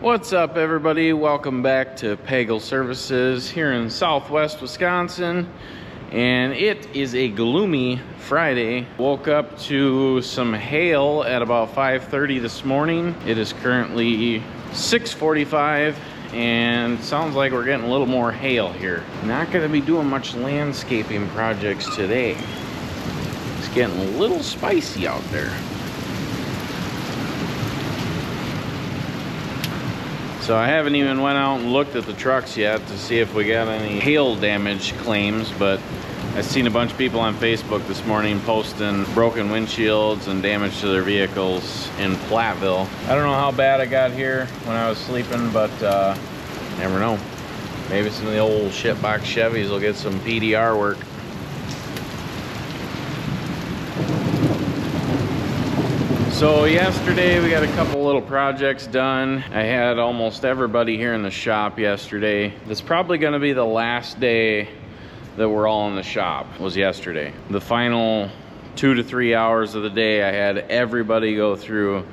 What's up, everybody? Welcome back to Pagel Services here in Southwest Wisconsin, and it is a gloomy Friday. Woke up to some hail at about 5:30 this morning. It is currently 6:45 and sounds like we're getting a little more hail here. Not going to be doing much landscaping projects today. It's getting a little spicy out there. So I haven't even went out and looked at the trucks yet to see if we got any hail damage claims, but I've seen a bunch of people on Facebook this morning posting broken windshields and damage to their vehicles in Platteville. I don't know how bad it got here when I was sleeping, but never know. Maybe some of the old shitbox Chevys will get some PDR work. So yesterday we got a couple little projects done. I had almost everybody here in the shop yesterday. It's probably going to be the last day that we're all in the shop, was yesterday. The final 2 to 3 hours of the day, I had everybody go through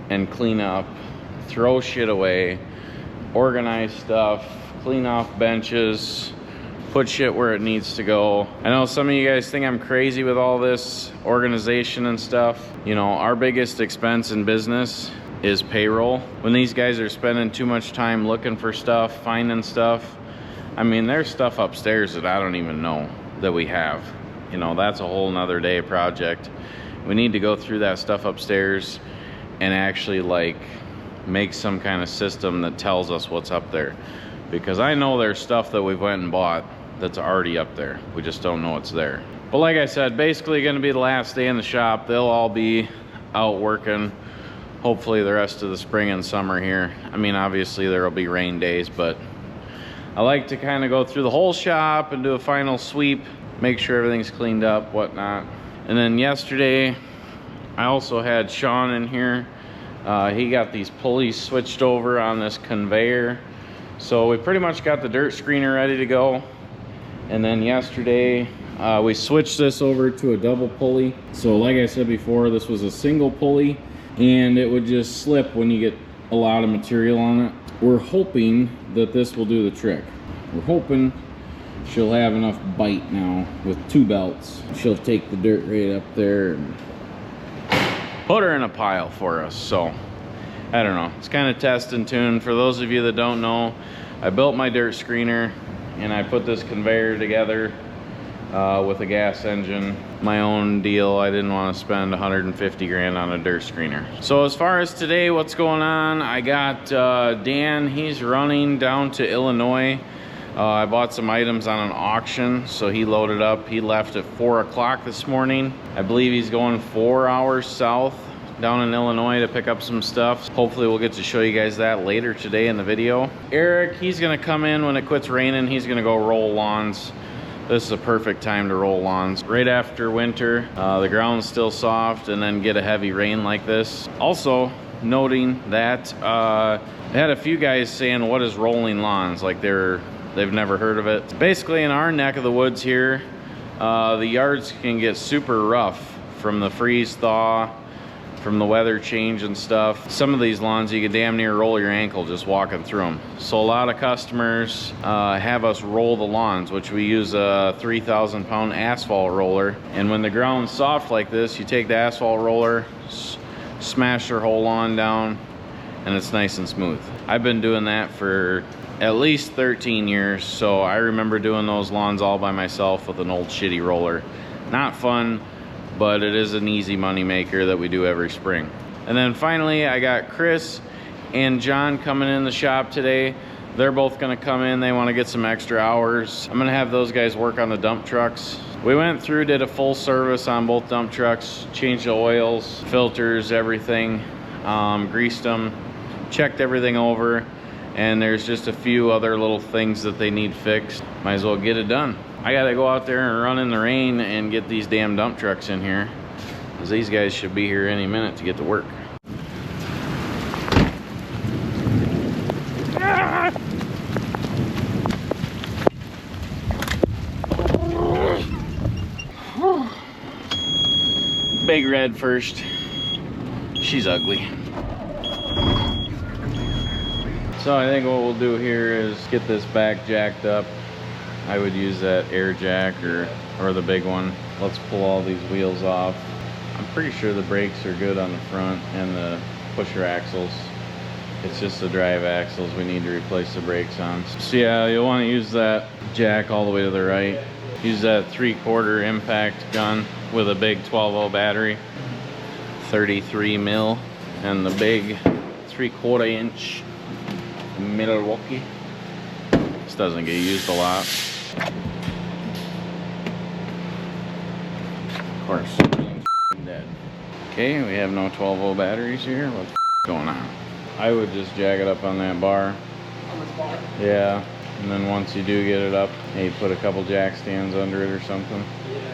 and clean up, throw shit away, organize stuff, clean off benches, put shit where it needs to go. I know some of you guys think I'm crazy with all this organization and stuff. You know, our biggest expense in business is payroll. When these guys are spending too much time looking for stuff, finding stuff, I mean, there's stuff upstairs that I don't even know that we have. You know, that's a whole nother day project. We need to go through that stuff upstairs and actually like make some kind of system that tells us what's up there. Because I know there's stuff that we've went and bought that's already up there. We just don't know it's there. But like I said, basically gonna be the last day in the shop. They'll all be out working, hopefully the rest of the spring and summer here. I mean, obviously there'll be rain days, but I like to kind of go through the whole shop and do a final sweep, make sure everything's cleaned up, whatnot. And then yesterday, I also had Sean in here. He got these pulleys switched over on this conveyor. So we pretty much got the dirt screener ready to go. And then yesterday, we switched this over to a double pulley. So like I said before, this was a single pulley and it would just slip when you get a lot of material on it. We're hoping that this will do the trick. We're hoping she'll have enough bite now with 2 belts. She'll take the dirt right up there and put her in a pile for us. So I don't know, it's kind of test and tune. For those of you that don't know, I built my dirt screener and I put this conveyor together with a gas engine. My own deal. I didn't want to spend 150 grand on a dirt screener. So as far as today, what's going on? I got Dan, he's running down to Illinois. I bought some items on an auction, so he loaded up. He left at 4 o'clock this morning. I believe he's going 4 hours south down in Illinois to pick up some stuff. Hopefully we'll get to show you guys that later today in the video. Eric, he's gonna come in when it quits raining. He's gonna go roll lawns. This is a perfect time to roll lawns. Right after winter, the ground's still soft, and then get a heavy rain like this. Also, noting that I had a few guys saying, what is rolling lawns? Like they've never heard of it. Basically in our neck of the woods here, the yards can get super rough from the freeze thaw, from the weather change and stuff. Some of these lawns you could damn near roll your ankle just walking through them. So a lot of customers have us roll the lawns, which we use a 3,000 pound asphalt roller. And when the ground's soft like this, you take the asphalt roller, smash their whole lawn down, and it's nice and smooth. I've been doing that for at least 13 years, so I remember doing those lawns all by myself with an old shitty roller. Not fun, but it is an easy money maker that we do every spring. And then finally, I got Chris and John coming in the shop today. They're both gonna come in. They wanna get some extra hours. I'm gonna have those guys work on the dump trucks. We went through, did a full service on both dump trucks, changed the oils, filters, everything, greased them, checked everything over, and there's just a few other little things that they need fixed. Might as well get it done. I gotta go out there and run in the rain and get these damn dump trucks in here, because these guys should be here any minute to get to work. Big Red first. She's ugly. So I think what we'll do here is get this back jacked up. I would use that air jack or the big one. Let's pull all these wheels off. I'm pretty sure the brakes are good on the front and the pusher axles. It's just the drive axles we need to replace the brakes on. So yeah, you'll want to use that jack all the way to the right. Use that 3/4 impact gun with a big 12-volt battery, 33 mil, and the big 3/4 inch Milwaukee. This doesn't get used a lot. Of course, dead. Okay, we have no 12-volt batteries here. What's going on? I would just jack it up on that bar. On this bar? Yeah, and then once you do get it up, you put a couple jack stands under it or something. Yeah.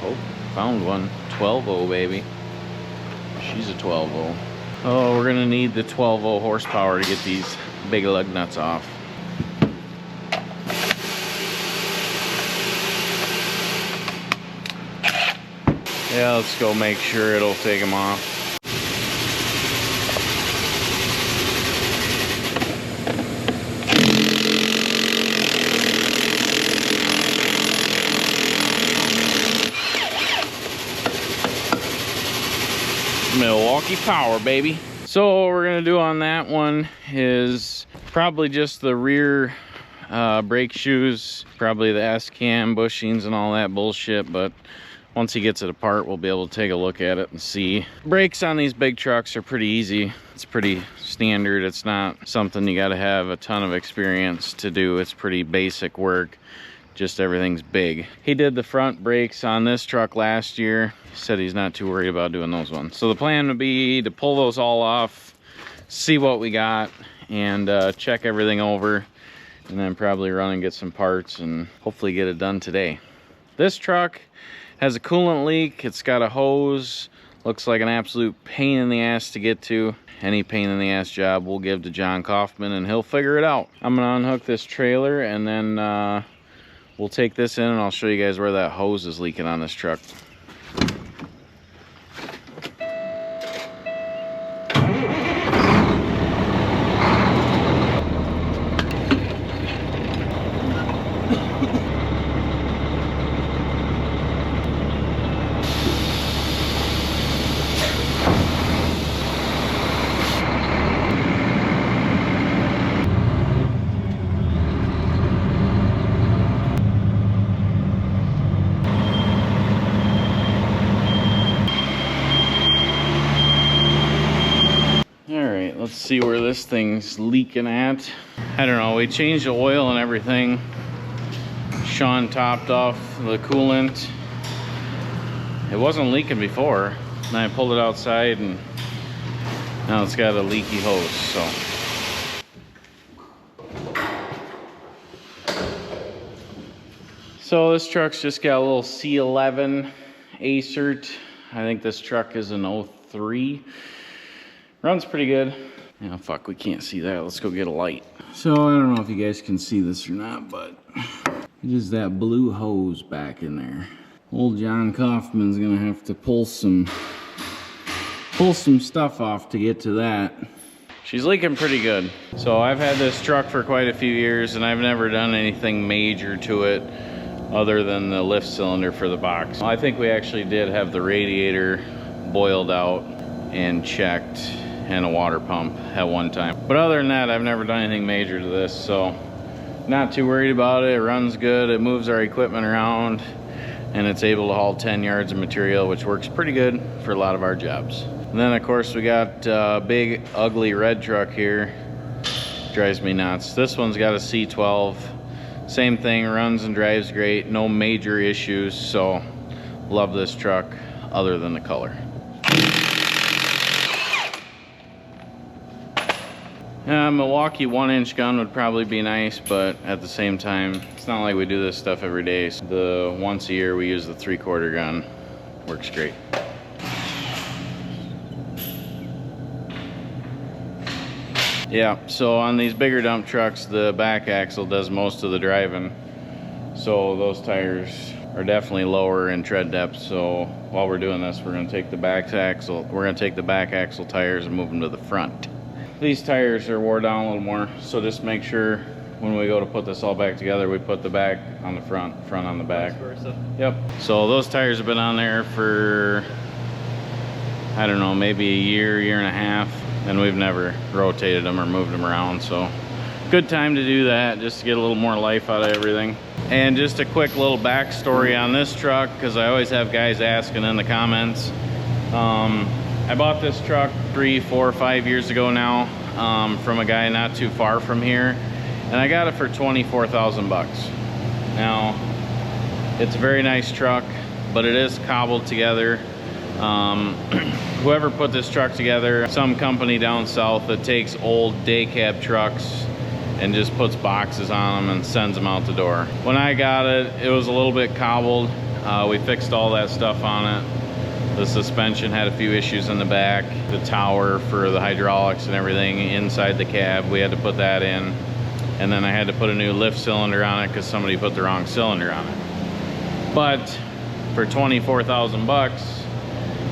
Oh, found one. 12-volt, baby. She's a 12-volt. Oh, we're gonna need the 12-volt horsepower to get these big lug nuts off. Yeah, let's go make sure it'll take them off. Milwaukee power, baby. So what we're gonna do on that one is probably just the rear brake shoes, probably the S-cam bushings and all that bullshit, but once he gets it apart, we'll be able to take a look at it and see. Brakes on these big trucks are pretty easy. It's pretty standard. It's not something you gotta have a ton of experience to do. It's pretty basic work. Just everything's big. He did the front brakes on this truck last year. He said he's not too worried about doing those ones. So the plan would be to pull those all off, see what we got, and check everything over, and then probably run and get some parts and hopefully get it done today. This truck has a coolant leak. It's got a hose. Looks like an absolute pain in the ass to get to. Any pain in the ass job we'll give to John Kaufman and he'll figure it out. I'm gonna unhook this trailer and then we'll take this in and I'll show you guys where that hose is leaking on this truck. Let's see where this thing's leaking at. I don't know, we changed the oil and everything. Sean topped off the coolant. It wasn't leaking before. And I pulled it outside and now it's got a leaky hose, so. So this truck's just got a little C11 Acert. I think this truck is an 03. Runs pretty good. Yeah, fuck, we can't see that. Let's go get a light. So I don't know if you guys can see this or not, but it is that blue hose back in there. Old John Kaufman's gonna have to pull some stuff off to get to that. She's leaking pretty good. So I've had this truck for quite a few years and I've never done anything major to it other than the lift cylinder for the box. I think we actually did have the radiator boiled out and checked and a water pump at one time. But other than that, I've never done anything major to this, so not too worried about it. It runs good, it moves our equipment around, and it's able to haul 10 yards of material, which works pretty good for a lot of our jobs. And then of course we got a big ugly red truck here. Drives me nuts. This one's got a C12. Same thing, runs and drives great, no major issues, so love this truck other than the color. Milwaukee 1-inch gun would probably be nice, but at the same time, it's not like we do this stuff every day. So once a year we use the 3/4 gun. Works great. Yeah, so on these bigger dump trucks, the back axle does most of the driving. So those tires are definitely lower in tread depth. So while we're doing this, we're gonna take the back axle tires and move them to the front. these tires are wore down a little more, so just make sure when we go to put this all back together, we put the back on the front on the back. Yep. So those tires have been on there for, I don't know, maybe a year and a half, and we've never rotated them or moved them around. So good time to do that, just to get a little more life out of everything. And just a quick little backstory on this truck, because I always have guys asking in the comments. I bought this truck 3, 4, 5 years ago now from a guy not too far from here, and I got it for 24,000 bucks. Now, it's a very nice truck, but it is cobbled together. Whoever put this truck together, some company down south that takes old day cab trucks and just puts boxes on them and sends them out the door. When I got it, it was a little bit cobbled. We fixed all that stuff on it. The suspension had a few issues in the back. The tower for the hydraulics and everything inside the cab, we had to put that in. And then I had to put a new lift cylinder on it because somebody put the wrong cylinder on it. But for 24,000 bucks,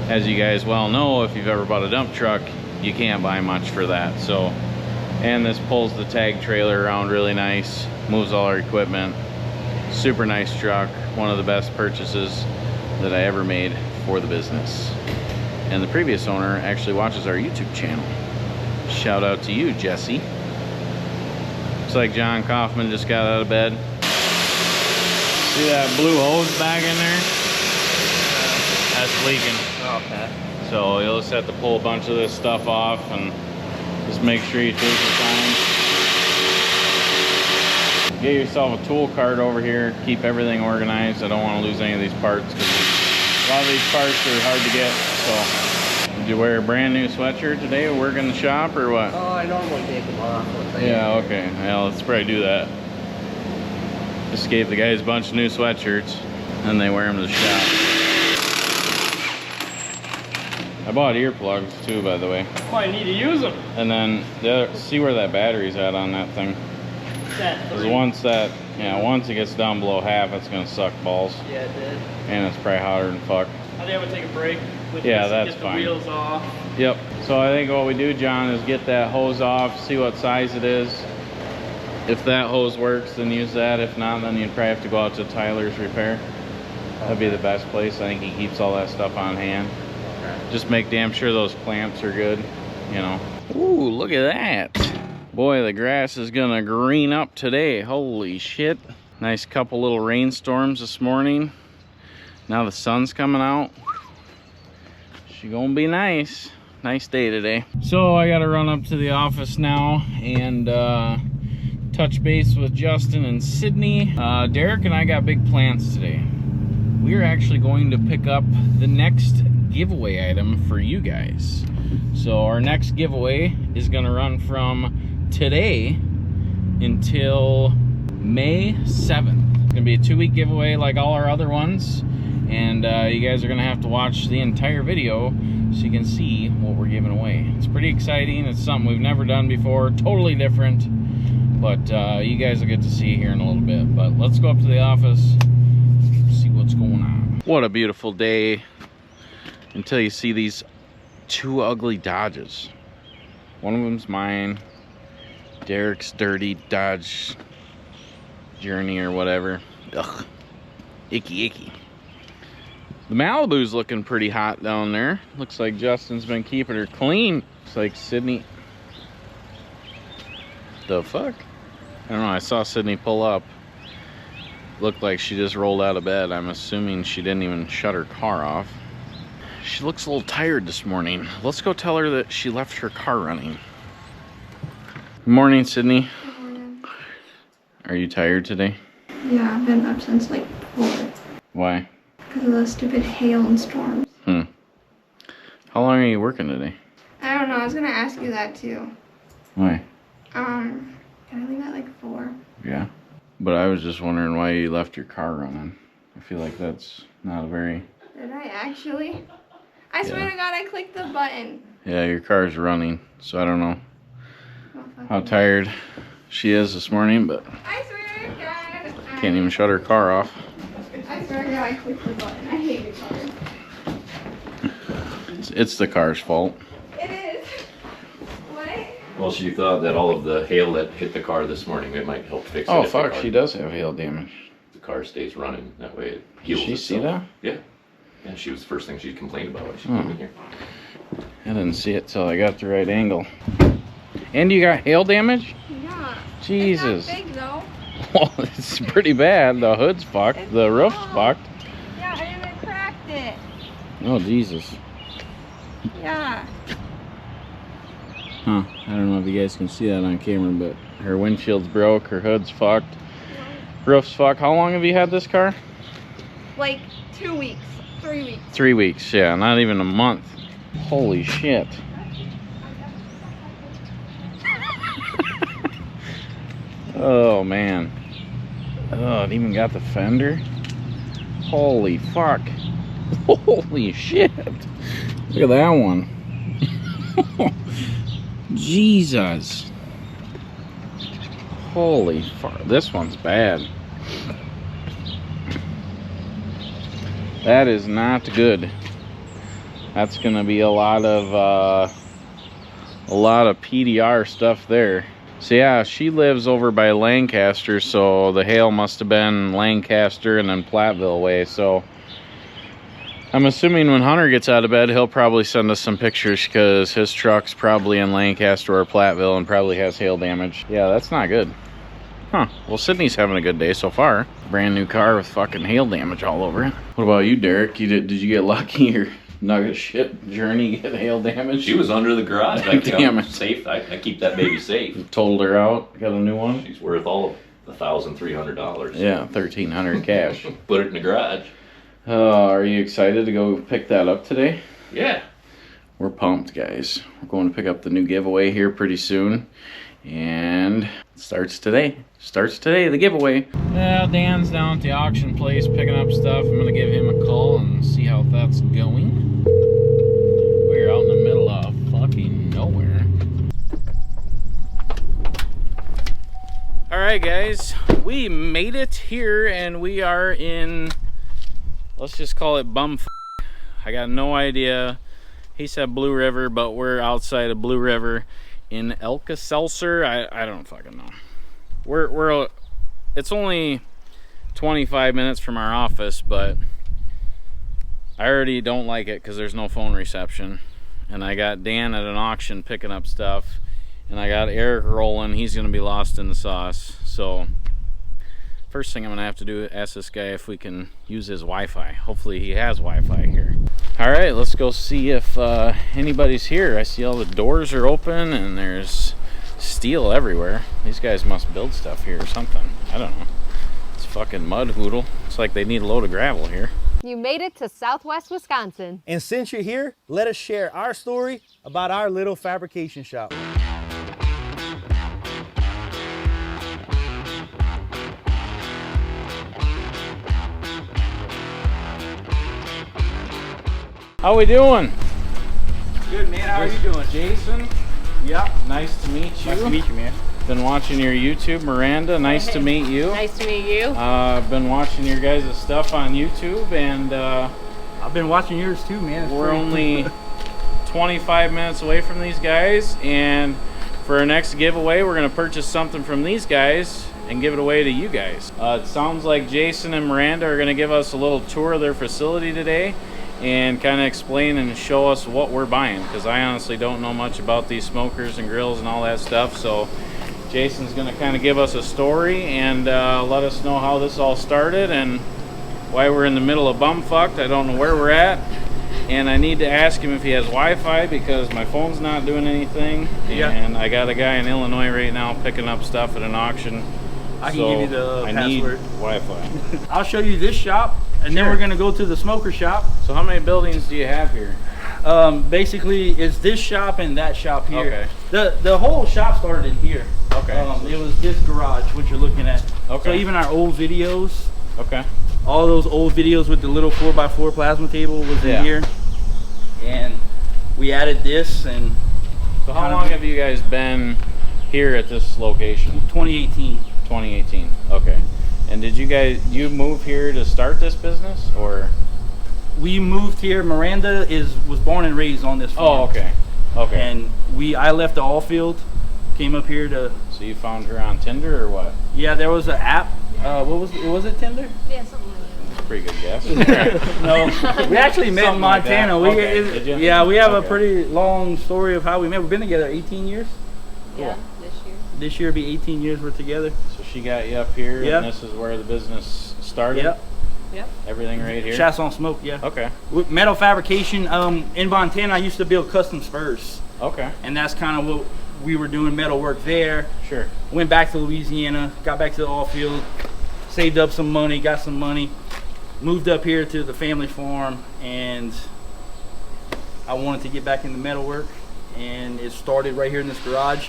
as you guys well know, if you've ever bought a dump truck, you can't buy much for that. So, and this pulls the tag trailer around really nice, moves all our equipment. Super nice truck, one of the best purchases that I ever made for the business. And the previous owner actually watches our YouTube channel. Shout out to you, Jesse. Looks like John Kaufman just got out of bed. See that blue hose bag in there? That's leaking. Okay. So you'll just have to pull a bunch of this stuff off and just make sure you take your time. Get yourself a tool cart over here. Keep everything organized. I don't want to lose any of these parts because a lot of these parts are hard to get. So, did you wear a brand new sweatshirt today to work in the shop or what? Oh, I normally take them off. Yeah, okay. Well, let's probably do that. Just gave the guys a bunch of new sweatshirts and they wear them to the shop. I bought earplugs too, by the way. Oh, I need to use them. And then see where that battery's at on that thing. Because once it gets down below half, it's gonna suck balls. Yeah, it did. And it's probably hotter than fuck. I think I'm gonna take a break with yeah, this that's and get fine. the wheels off. Yep. So I think what we do, John, is get that hose off, see what size it is. If that hose works, then use that. If not, then you'd probably have to go out to Tyler's Repair. That'd be the best place. I think he keeps all that stuff on hand. Okay. Just make damn sure those clamps are good, you know. Ooh, look at that. Boy, the grass is gonna green up today. Holy shit. Nice couple little rainstorms this morning. Now the sun's coming out. She gonna be nice. Nice day today. So I gotta run up to the office now and touch base with Justin and Sydney. Derek and I got big plans today. We are actually going to pick up the next giveaway item for you guys. So our next giveaway is gonna run from today until May 7th. It's gonna be a 2-week giveaway like all our other ones, and you guys are gonna have to watch the entire video so you can see what we're giving away. It's pretty exciting. It's something we've never done before, totally different, but you guys will get to see here in a little bit. But let's go up to the office, see what's going on. What a beautiful day until you see these 2 ugly Dodges. One of them's mine, Derek's dirty Dodge Journey or whatever. Ugh, icky icky. The Malibu's looking pretty hot down there. Looks like Justin's been keeping her clean. Looks like Sydney. The fuck? I don't know, I saw Sydney pull up. Looked like she just rolled out of bed. I'm assuming she didn't even shut her car off. She looks a little tired this morning. Let's go tell her that she left her car running. Good morning, Sydney. Good morning. Are you tired today? Yeah, I've been up since like 4. Why? Because of the stupid hail and storms. How long are you working today? I don't know, I was gonna ask you that too. Why? Can I leave at like 4? Yeah. But I was just wondering why you left your car running. I feel like that's not a very... Did I actually? I swear to God, I clicked the button. Yeah, your car's running, so I don't know Oh, how tired she is this morning, but I swear to God. can't even shut her car off. I swear to God, I clicked the button. I hate your car. It's the car's fault. It is. What? Well, she thought that all of the hail that hit the car this morning, it might help fix it. Oh if the fuck, car- she does have hail damage. The car stays running. That way it Did heals she see itself. that? Yeah. Yeah, she was the first thing she complained about when she Oh. came in here. I didn't see it till I got the right angle. And you got hail damage? Yeah. Jesus. It's not big though. Well, it's pretty bad. The hood's fucked. It's The roof's small. fucked. Yeah, I even cracked it. Oh, Jesus. Yeah. Huh. I don't know if you guys can see that on camera, but her windshield's broke. Her hood's fucked. Roof's fucked. How long have you had this car? Like 2 weeks, 3 weeks. 3 weeks. Yeah, not even a month. Holy shit. Oh, man. Oh, it even got the fender. Holy fuck. Holy shit. Look at that one. Jesus. Holy fuck. This one's bad. That is not good. That's gonna be a lot of PDR stuff there. So yeah, she lives over by Lancaster, so the hail must have been Lancaster and then Platteville way. So I'm assuming when Hunter gets out of bed, he'll probably send us some pictures because his truck's probably in Lancaster or Platteville and probably has hail damage. Yeah, that's not good. Huh. Well, Sydney's having a good day so far. Brand new car with fucking hail damage all over it. What about you, Derek? Did you get lucky or nugget shit journey get hail damage? She was under the garage. I Damn it. Safe. I keep that baby safe. Totaled her out. Got a new one. She's worth all of $1,300. Yeah, $1,300 cash. Put it in the garage. Are you excited to go pick that up today? Yeah. We're pumped, guys. We're going to pick up the new giveaway here pretty soon. And it starts today. The giveaway. Yeah, Dan's down at the auction place picking up stuff. I'm going to give him a call and see how that's going. We're out in the middle of fucking nowhere. Alright, guys. We made it here and we are in, let's just call it bumfuck. I got no idea. He said Blue River, but we're outside of Blue River in Alka-Seltzer. I don't fucking know. We're it's only 25 minutes from our office, but I already don't like it because there's no phone reception. And I got Dan at an auction picking up stuff, and I got Eric rolling. He's gonna be lost in the sauce. So first thing I'm gonna have to do is ask this guy if we can use his Wi-Fi. Hopefully he has Wi-Fi here. All right, let's go see if anybody's here. I see all the doors are open and there's steel everywhere. These guys must build stuff here or something. I don't know. It's fucking mud hoodle. It's like they need a load of gravel here. You made it to Southwest Wisconsin. And since you're here, let us share our story about our little fabrication shop. How we doing? Good, man. How are you doing? Jason, Yeah. nice to meet you. Nice to meet you, man. Been watching your YouTube. Miranda, nice to meet you. Nice to meet you. I've been watching your guys' stuff on YouTube, and I've been watching yours too, man. It's we're pretty only cool. 25 minutes away from these guys, and for our next giveaway, we're gonna purchase something from these guys and give it away to you guys. It sounds like Jason and Miranda are gonna give us a little tour of their facility today and kind of explain and show us what we're buying, because I honestly don't know much about these smokers and grills and all that stuff. So Jason's gonna kind of give us a story and let us know how this all started and why we're in the middle of bumfucked. I don't know where we're at, and I need to ask him if he has Wi-Fi because my phone's not doing anything. Yeah. And I got a guy in Illinois right now picking up stuff at an auction. I can give you the I password. need Wi-Fi. I'll show you this shop, and then Sure. we're gonna go to the smoker shop. So how many buildings do you have here? Basically, it's this shop and that shop here. Okay. The whole shop started here. Okay. It was this garage, what you're looking at. Okay. So even our old videos, Okay. all those old videos with the little 4x4 plasma table was Yeah. in here. And we added this in So how long have you guys been here at this location? 2018. 2018. Okay. And did you move here to start this business, or? We moved here. Miranda was born and raised on this farm. Oh, okay. Okay. And I left the all field came up here to. So you found her on Tinder or what? Yeah, there was an app. Was it Tinder? Yeah, something like that. Pretty good guess. No, we actually met in Something like that. Montana. Okay, did you? Yeah, we have a Okay. pretty long story of how we met. We've been together 18 years. Yeah, this year. This year will be 18 years we're together. So she got you up here, Yeah. and this is where the business started. Yep. Yep. Everything right here. Chasse on Smoke, yeah. Okay. With metal fabrication, in Montana, I used to build custom spurs. Okay. And that's kind of what we were doing, metal work there. Sure. Went back to Louisiana, got back to the oil field, saved up some money, got some money, moved up here to the family farm, and I wanted to get back into metal work, and it started right here in this garage.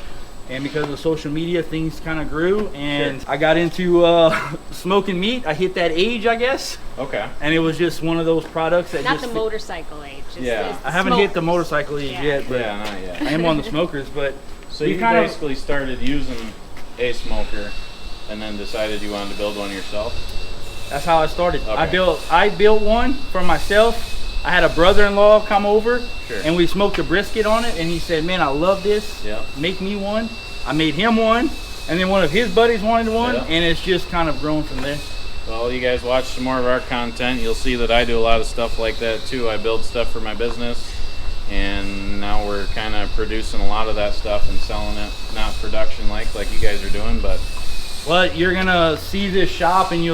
And because of social media, things kind of grew, and I got into smoking meat. I hit that age, I guess, Okay. and it was just one of those products that Not just the fit. motorcycle age. It's, Yeah. it's the I haven't hit the smokers. motorcycle age Yeah. yet, but Yeah, not yet. I am on the smokers. But So we you kind of basically started using a smoker, and then decided you wanted to build one yourself. that's how I started. Okay. I built one for myself. I had a brother-in-law come over, Sure. and we smoked a brisket on it, and he said, "Man, I love this. Yeah. Make me one." I made him one, and then one of his buddies wanted one, Yeah. and it's just kind of grown from there. Well, you guys watch some more of our content, you'll see that I do a lot of stuff like that too. I build stuff for my business, and now we're kind of producing a lot of that stuff and selling it. Not production like you guys are doing, but Well, you're gonna see this shop, and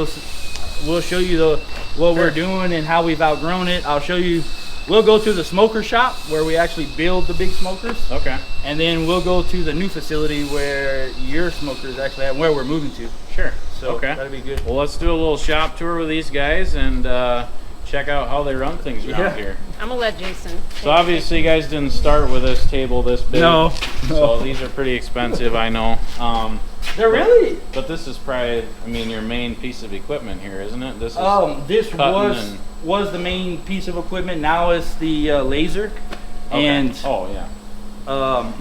we'll show you what we're doing and how we've outgrown it. I'll show you. We'll go to the smoker shop where we actually build the big smokers, okay. and then we'll go to the new facility where your smokers actually at, where we're moving to. Sure. So Okay. that'll be good. Well, let's do a little shop tour with these guys and check out how they run things around Yeah. here. I'm gonna let Jason. So obviously you guys didn't start with this table this big. No. So these are pretty expensive, I know. They're really. But this is probably, I mean, your main piece of equipment here, isn't it? This is This cutting and- was the main piece of equipment. Now it's the laser, okay. and Oh yeah.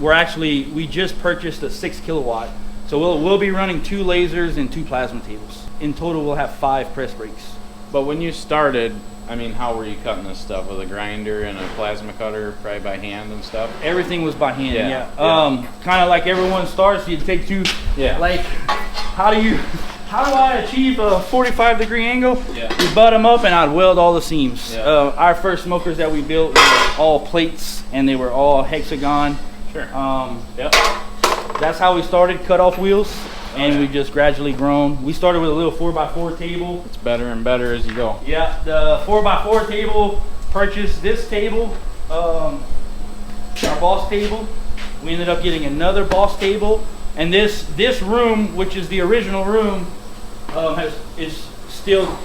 we just purchased a 6 kilowatt. So we'll be running 2 lasers and 2 plasma tables. In total, we'll have 5 press brakes. But when you started, I mean, how were you cutting this stuff? With a grinder and a plasma cutter, probably by hand and stuff? Everything was by hand. Yeah, Yeah. Kind of like everyone starts. You take 2. Yeah. Like, how do I achieve a 45-degree angle? Yeah. You butt them up, and I'd weld all the seams. Yeah. Our first smokers that we built were all plates, and they were all hexagon. Sure. Yep. That's how we started, cut off wheels, and we just gradually grown. We started with a little 4x4 table. It's better and better as you go. Yeah, the 4x4 table, purchased this table, our boss table. We ended up getting another boss table, and this room, which is the original room, is still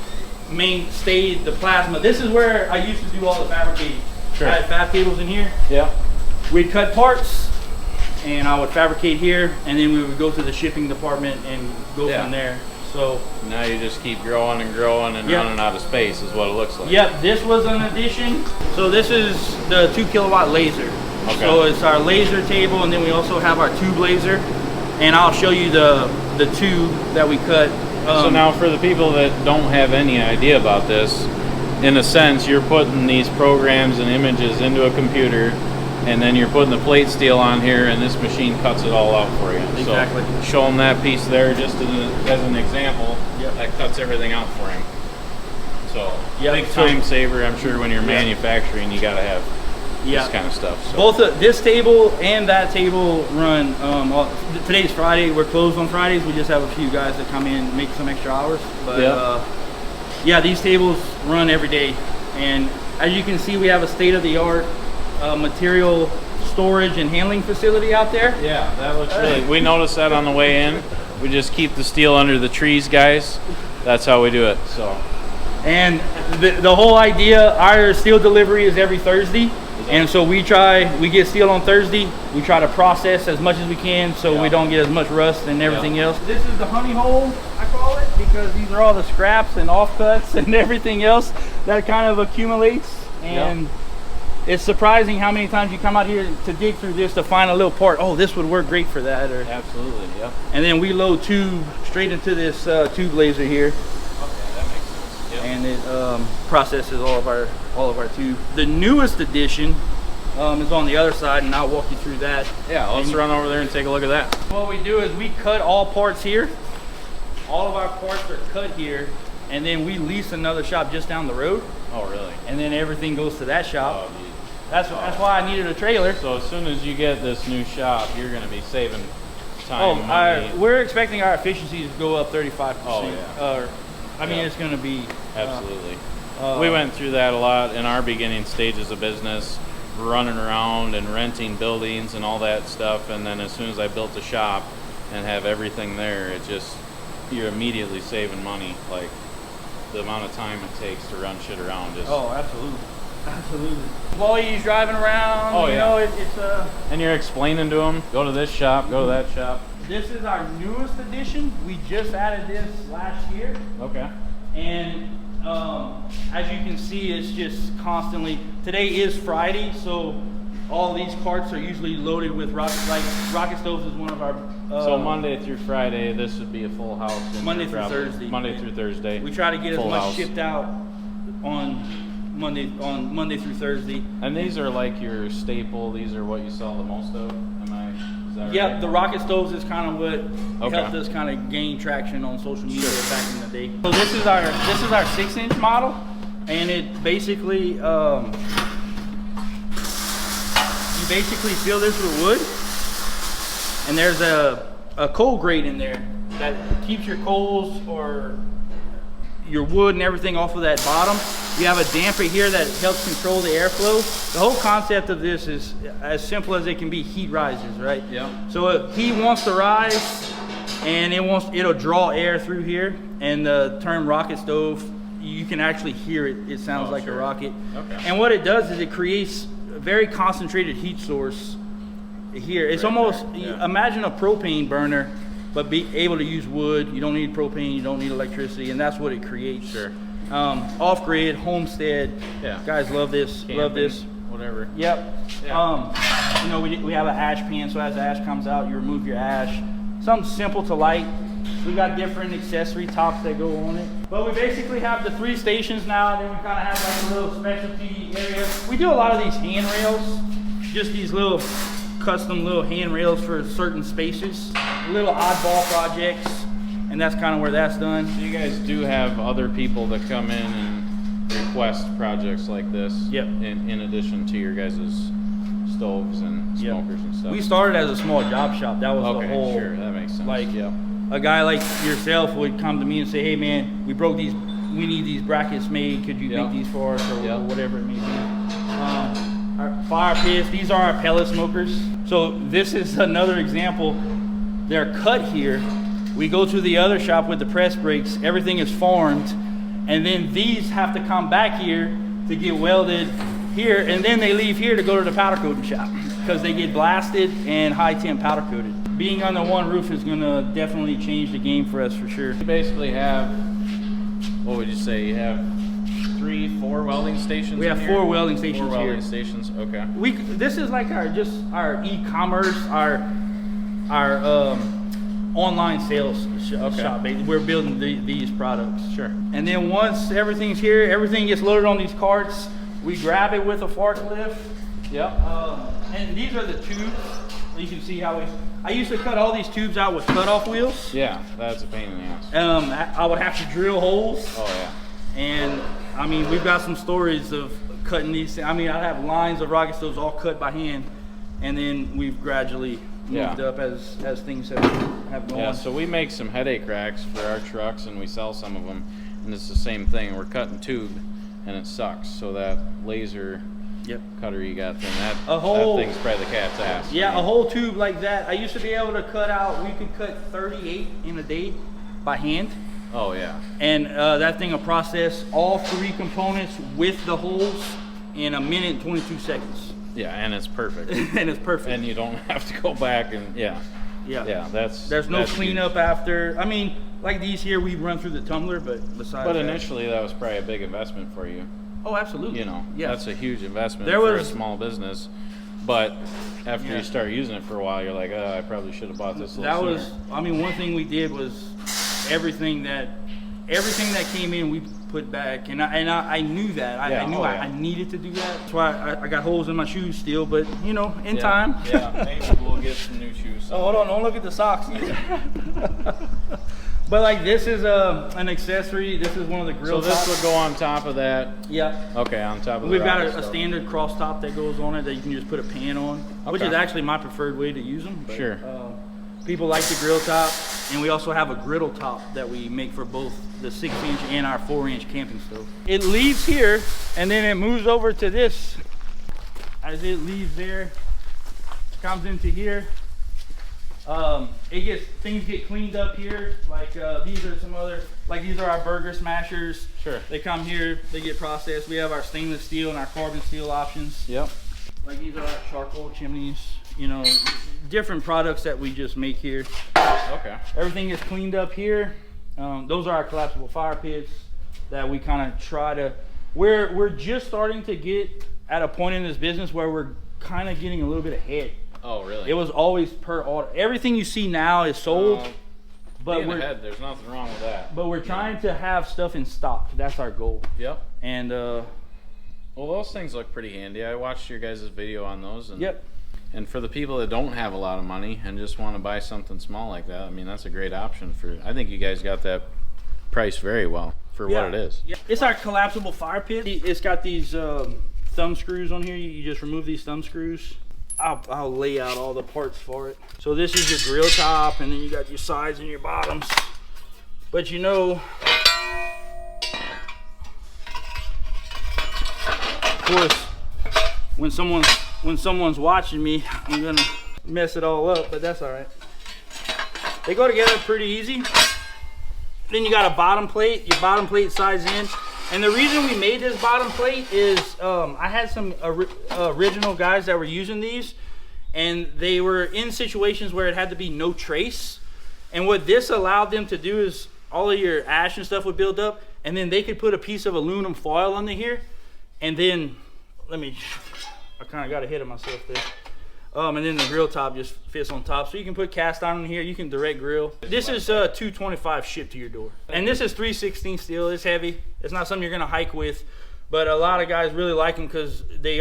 stayed the plasma. This is where I used to do all the fabricating. Sure. I had fab tables in here. Yeah. We'd cut parts, and I would fabricate here, and then we would go to the shipping department and go Yeah. from there. So, Now you just keep growing and growing and Yeah. running out of space is what it looks like. yep, this was an addition. So this is the 2 kilowatt laser. Okay. So it's our laser table, and then we also have our tube laser, and I'll show you the tube that we cut. So now for the people that don't have any idea about this, in a sense, you're putting these programs and images into a computer, and then you're putting the plate steel on here, and this machine cuts it all out for you. Exactly. So show them that piece there just as an example. Yep. That cuts everything out for him. So Yep, big so- time saver, I'm sure, when you're manufacturing, you gotta have Yeah. this kind of stuff. So. Both this table and that table run. Today's Friday. We're closed on Fridays. We just have a few guys that come in and make some extra hours. But yeah, these tables run every day. And as you can see, we have a state-of-the-art material storage and handling facility out there. Yeah, that looks really. We noticed that on the way in. We just keep the steel under the trees, guys. That's how we do it. So. And the whole idea, our steel delivery is every Thursday. And so we get steel on Thursday. We try to process as much as we can so we don't get as much rust and everything else. This is the honey hole, I call it, because these are all the scraps and offcuts and everything else that kind of accumulates. And it's surprising how many times you come out here to dig through this to find a little part. Oh, this would work great for that. Or, Absolutely, yeah. and then we load tube straight into this tube laser here. Okay, that makes sense. Yep. And it processes all of our tube. The newest addition is on the other side, and I'll walk you through that. Yeah, let's run over there and take a look at that. What we do is we cut all parts here. All of our parts are cut here, and then we lease another shop just down the road. Oh, really? And then everything goes to that shop. Oh, geez. That's why I needed a trailer. So as soon as you get this new shop, you're going to be saving time, money. We're expecting our efficiency to go up 35%. Oh, yeah. I mean, it's going to be absolutely. We went through that a lot in our beginning stages of business, running around and renting buildings and all that stuff. And then as soon as I built a shop and have everything there, it just, you're immediately saving money. Like the amount of time it takes to run shit around. Just, oh, absolutely. Absolutely. Employees driving around, oh, you know, it's and you're explaining to them, go to this shop, go to that shop. This is our newest edition. We just added this last year. Okay. And as you can see, it's just constantly, today is Friday, so all these carts are usually loaded with rocket stoves is one of our so Monday through Friday, this would be a full house. Monday through Thursday. Monday through Thursday. We try to get as much house. shipped out on Monday through Thursday. And these are like your staple. These are what you sell the most of. Is that Yep, right? the rocket stoves is kind of what helped us kind of gain traction on social media back in the day. So this is our 6-inch model, and it basically you basically fill this with wood, and there's a coal grate in there that keeps your coals or your wood and everything off of that bottom. You have a damper here that helps control the airflow. The whole concept of this is as simple as it can be, heat risers, right? Yeah. So heat wants to rise, and it'll draw air through here. And the term rocket stove, you can actually hear it. It sounds like a rocket. Okay. And what it does is it creates a very concentrated heat source here. It's almost, imagine a propane burner, but be able to use wood. You don't need propane, you don't need electricity, and that's what it creates. Sure. Off-grid, homestead. Yeah. Guys love this. Camping, love this. Whatever. Yep. Yeah. You know, we have an ash pan, so as the ash comes out, you remove your ash. Something simple to light. We got different accessory tops that go on it. But we basically have the 3 stations now, and then we kind of have like a little specialty area. We do a lot of these handrails, just these little custom little handrails for certain spaces, little oddball projects, and that's kind of where that's done. So you guys do have other people that come in and request projects like this. Yep. In addition to your guys' stoves and smokers and stuff. We started as a small job shop. That was the whole. Sure, that makes sense. Like, a guy like yourself would come to me and say, "Hey, man, we broke these. We need these brackets made. Could you make these for us, or whatever it may be?" Our fire pits. These are our pellet smokers. So this is another example. They're cut here. We go to the other shop with the press brakes. Everything is formed, and then these have to come back here to get welded here, and then they leave here to go to the powder coating shop because they get blasted and high temp powder coated. Being under one roof is gonna definitely change the game for us for sure. You basically have, what would you say? You have 3, 4 welding stations. We have 4 welding stations 4 welding here. stations. Okay. This is like our e-commerce, our online sales shop. We're building these products. Sure. And then once everything's here, everything gets loaded on these carts. We grab it with a forklift. Yep. And these are the tubes. You can see how I used to cut all these tubes out with cutoff wheels. Yeah, that's a pain in the ass. I would have to drill holes. Oh yeah. And I mean, we've got some stories of cutting these. I mean, I have lines of rocket stoves all cut by hand, and then we've gradually moved up as things have gone. Yeah, so we make some headache racks for our trucks, and we sell some of them, and it's the same thing. We're cutting tube, and it sucks. So that laser cutter you got, then that thing's probably the cat's ass. Yeah, a whole tube like that. I used to be able to cut out. We could cut 38 in a day by hand. Oh yeah. And that thing will process all 3 components with the holes in 1 minute and 22 seconds. Yeah, and it's perfect. And it's perfect. And you don't have to go back and there's no cleanup after. I mean, like these here, we run through the tumbler, but besides. But initially, that was probably a big investment for you. Oh, absolutely. You know, yes. That's a huge investment for a small business. But after you start using it for a while, you're like, oh, I probably should have bought this a little sooner. I mean, one thing we did was everything that came in, put back, and I knew that. I knew I needed to do that. That's why I got holes in my shoes still, but you know, in time. Yeah, maybe we'll get some new shoes. Oh, hold on, don't look at the socks either. But like this is an accessory. This is one of the grill So this tops. would go on top of that. Yeah. Okay, on top of the We've got rocket a stove. standard cross top that goes on it that you can just put a pan on, which is Okay. actually my preferred way to use them. But, Sure. people like the grill top, and we also have a griddle top that we make for both the 6-inch and our 4-inch camping stove. It leaves here, and then it moves over to this. As it leaves there, comes into here. Things get cleaned up here. Like these are some other, like these are our burger smashers. Sure. They come here, they get processed. We have our stainless steel and our carbon steel options. Yep. Like these are our charcoal chimneys, you know, different products that we just make here. Okay. Everything is cleaned up here. Those are our collapsible fire pits that we kind of try to, we're just starting to get at a point in this business where we're kind of getting a little bit ahead. Oh, really? It was always per order. Everything you see now is sold, but Being ahead, there's nothing wrong with that. but we're trying to have stuff in stock. That's our goal. Yep. And Well, those things look pretty handy. I watched your guys' video on those. And, yep. And for the people that don't have a lot of money and just want to buy something small like that, I mean, that's a great option for. I think you guys got that priced very well for what it is. Yeah. It's our collapsible fire pit. It's got these thumb screws on here. You just remove these thumb screws. I'll lay out all the parts for it. So this is your grill top, and then you got your sides and your bottoms. But you know, of course, when someone's watching me, I'm gonna mess it all up, but that's all right. They go together pretty easy. Then you got a bottom plate. Your bottom plate sides in. And the reason we made this bottom plate is I had some original guys that were using these, and they were in situations where it had to be no trace. And what this allowed them to do is all of your ash and stuff would build up, and then they could put a piece of aluminum foil under here, and then I kind of got ahead of myself there. And then the grill top just fits on top. So you can put cast iron in here, you can direct grill. This is $225 shipped to your door. And this is 3/16 steel, it's heavy. It's not something you're gonna hike with, but a lot of guys really like them because they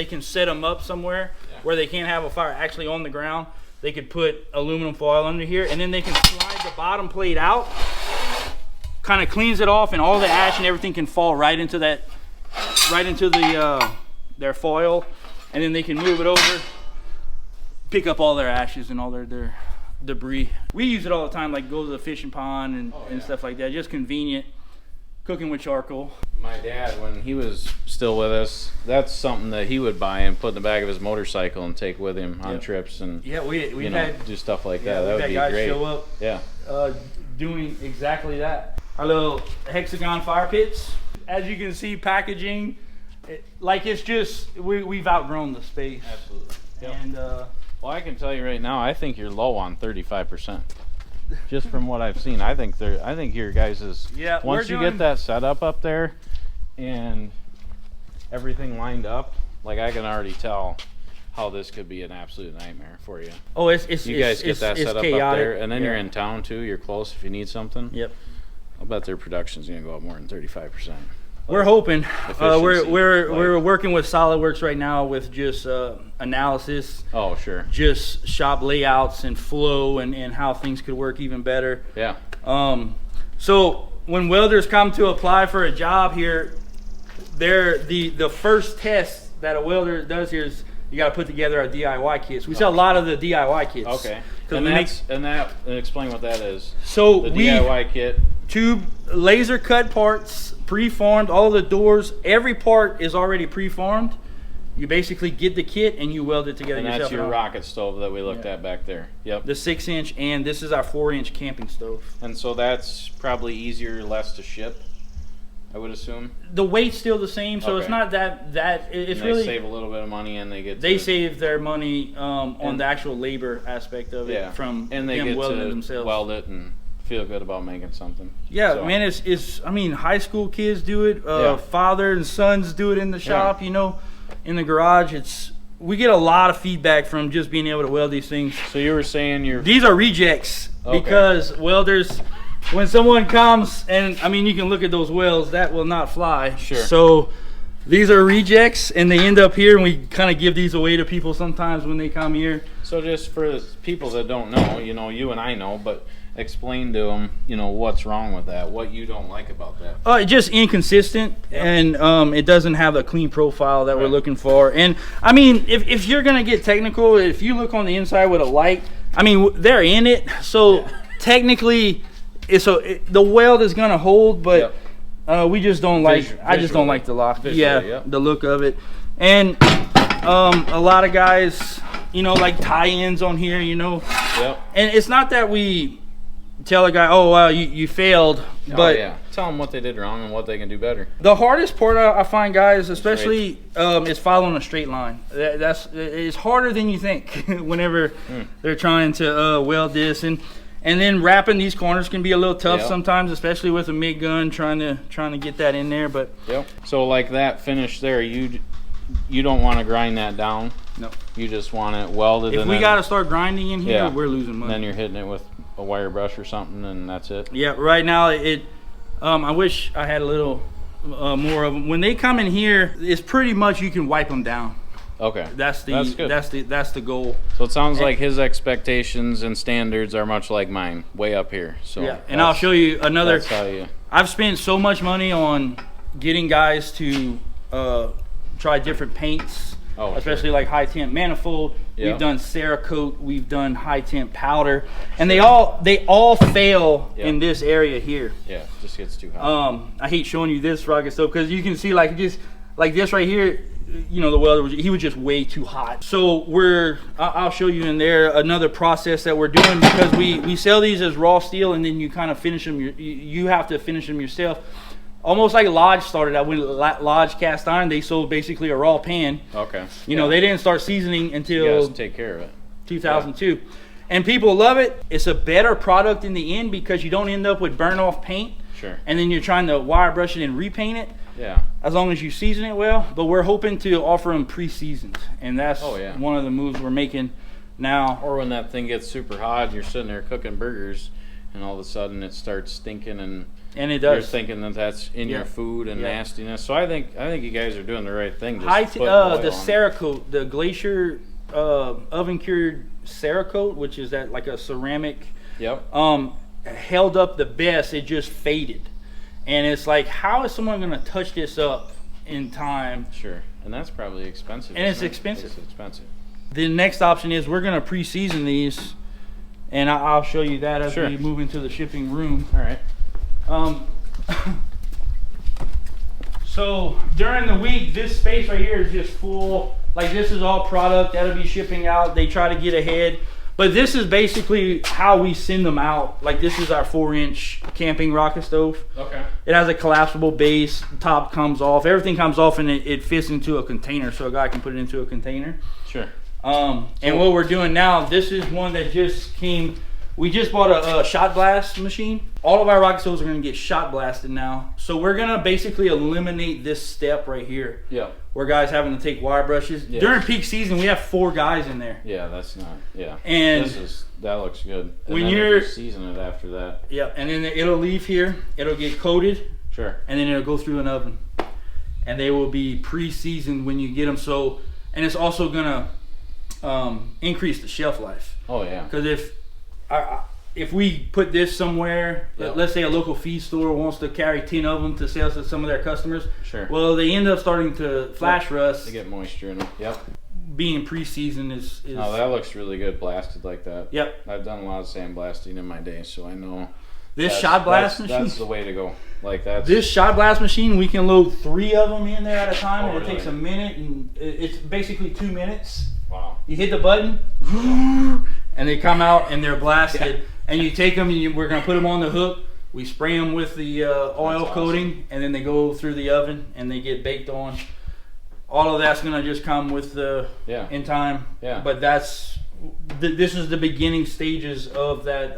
can set them up somewhere where they can't have a fire actually on the ground. They could put aluminum foil under here, and then they can slide the bottom plate out, kind of cleans it off, and all the ash and everything can fall right into their foil, and then they can move it over, pick up all their ashes and all their debris. We use it all the time, like go to the fishing pond and stuff like that. Just convenient, cooking with charcoal. My dad, when he was still with us, that's something that he would buy and put in the back of his motorcycle and take with him on trips and we had do stuff like that. That would be guys great. show up Yeah. doing exactly that. Our little hexagon fire pits. As you can see, packaging, it's just, we've outgrown the space. Absolutely. Yep. And Well, I can tell you right now, I think you're low on 35%. Just from what I've seen, I think your guys is once you get that set up there and everything lined up, like I can already tell how this could be an absolute nightmare for you. Oh, you guys get that set up chaotic. up there, and then you're in town too. You're close if you need something. Yep. I'll bet their production's gonna go up more than 35%. We're hoping. Efficiency, We're working with SolidWorks right now with just analysis. Oh, sure. Just shop layouts and flow and how things could work even better. Yeah. So when welders come to apply for a job here, the first test that a welder does here is you got to put together our DIY kits. We sell a lot of the DIY kits. Okay. And explain what that is. So the DIY kit. Tube laser cut parts, preformed, all the doors, every part is already preformed. You basically get the kit and you weld it together And yourself. that's your rocket stove that we looked at back there. Yep. The 6-inch, and this is our 4-inch camping stove. And so that's probably easier, less to ship, I would assume. The weight's still the same, so it's not that it's and really they save a little bit of money, and they save their money on the actual labor aspect of it from and they them get welding to it themselves. weld it and feel good about making something. Yeah, So, man, it's I mean, high school kids do it, father and sons do it in the shop, you know, in the garage. We get a lot of feedback from just being able to weld these things. So you were saying These are rejects because welders when someone comes, and I mean, you can look at those welds, that will not fly. Sure. So these are rejects, and they end up here, and we kind of give these away to people sometimes when they come here. So just for people that don't know, you know, you and I know, but explain to them, you know, what's wrong with that, what you don't like about that. It's just inconsistent, and it doesn't have a clean profile that we're looking for. And I mean, if you're gonna get technical, if you look on the inside with a light, I mean, they're in it, so technically, the weld is gonna hold, but we just don't like. I just don't like the lock. The look of it, and a lot of guys, you know, like tie-ins on here, you know. And it's not that we tell a guy, oh wow, you failed, but tell them what they did wrong and what they can do better. The hardest part I find, guys, especially is following a straight line. It's harder than you think whenever they're trying to weld this, and then wrapping these corners can be a little tough sometimes, especially with a MIG gun trying to get that in there. But so like that finish there, you don't want to grind that down. No, you just want it welded. If we got to start grinding in here, we're losing money. Then you're hitting it with a wire brush or something, and that's it. Yeah, right now I wish I had a little more of them. When they come in here, it's pretty much you can wipe them down. Okay, that's good. That's the goal. So it sounds like his expectations and standards are much like mine, way up here. So yeah, and I'll show you another. That's how I've spent so much money on getting guys to try different paints, especially like high temp manifold. We've done Cerakote, we've done high temp powder, and they all fail in this area here. Yeah, it just gets too hot. I hate showing you this rocket stove because you can see like just like this right here. You know, the welder he was just way too hot. So I'll show you in there another process that we're doing, because we sell these as raw steel, and then you kind of finish them. You have to finish them yourself. Almost like Lodge started out with Lodge cast iron. They sold basically a raw pan. Okay. You know, they didn't start seasoning until you guys take care of it. 2002. And people love it. It's a better product in the end because you don't end up with burn off paint. Sure. And then you're trying to wire brush it and repaint it. Yeah. As long as you season it well. But we're hoping to offer them pre-seasoned. And that's one of the moves we're making now. Or when that thing gets super hot and you're sitting there cooking burgers and all of a sudden it starts stinking and it does. You're thinking that that's in your food and nastiness. So I think you guys are doing the right thing. The Cerakote, the Glacier oven cured Cerakote, which is that like a ceramic. Held up the best. It just faded, and it's like, how is someone going to touch this up in time? Sure, and that's probably expensive. And it's expensive. It's expensive. The next option is we're going to pre-season these, and I'll show you that as we move into the shipping room. All right. So during the week, this space right here is just full. Like, this is all product that'll be shipping out. They try to get ahead, but this is basically how we send them out. Like, this is our 4-inch camping rocket stove. Okay. It has a collapsible base. The top comes off. Everything comes off, and it fits into a container, so a guy can put it into a container. Sure. And what we're doing now, this is one that just came. We just bought a shot blast machine. All of our rocket stoves are going to get shot blasted now. So we're going to basically eliminate this step right here. Yeah. Where guys having to take wire brushes. Yeah. During peak season, we have 4 guys in there. Yeah, that's not. Yeah. And that looks good. And when then you're season it after that. Yeah, and then it'll leave here. It'll get coated. Sure. And then it'll go through an oven, and they will be pre-seasoned when you get them. So, and it's also going to increase the shelf life. Oh yeah. Because if we put this somewhere, let's say a local feed store wants to carry 10 of them to sell to some of their customers. Sure. Well, they end up starting to flash rust. They get moisture in them. Yep. Being pre-seasoned is. Oh, that looks really good blasted like that. Yep. I've done a lot of sandblasting in my day, so I know. This shot blast machine. That's the way to go. Like that. This shot blast machine, we can load 3 of them in there at a time, and it takes a minute, and it's basically 2 minutes. Wow. You hit the button, and they come out and they're blasted. And you take them, and we're going to put them on the hook. We spray them with the oil coating, and then they go through the oven and they get baked on. All of that's going to just come with the in time. Yeah. But this is the beginning stages of that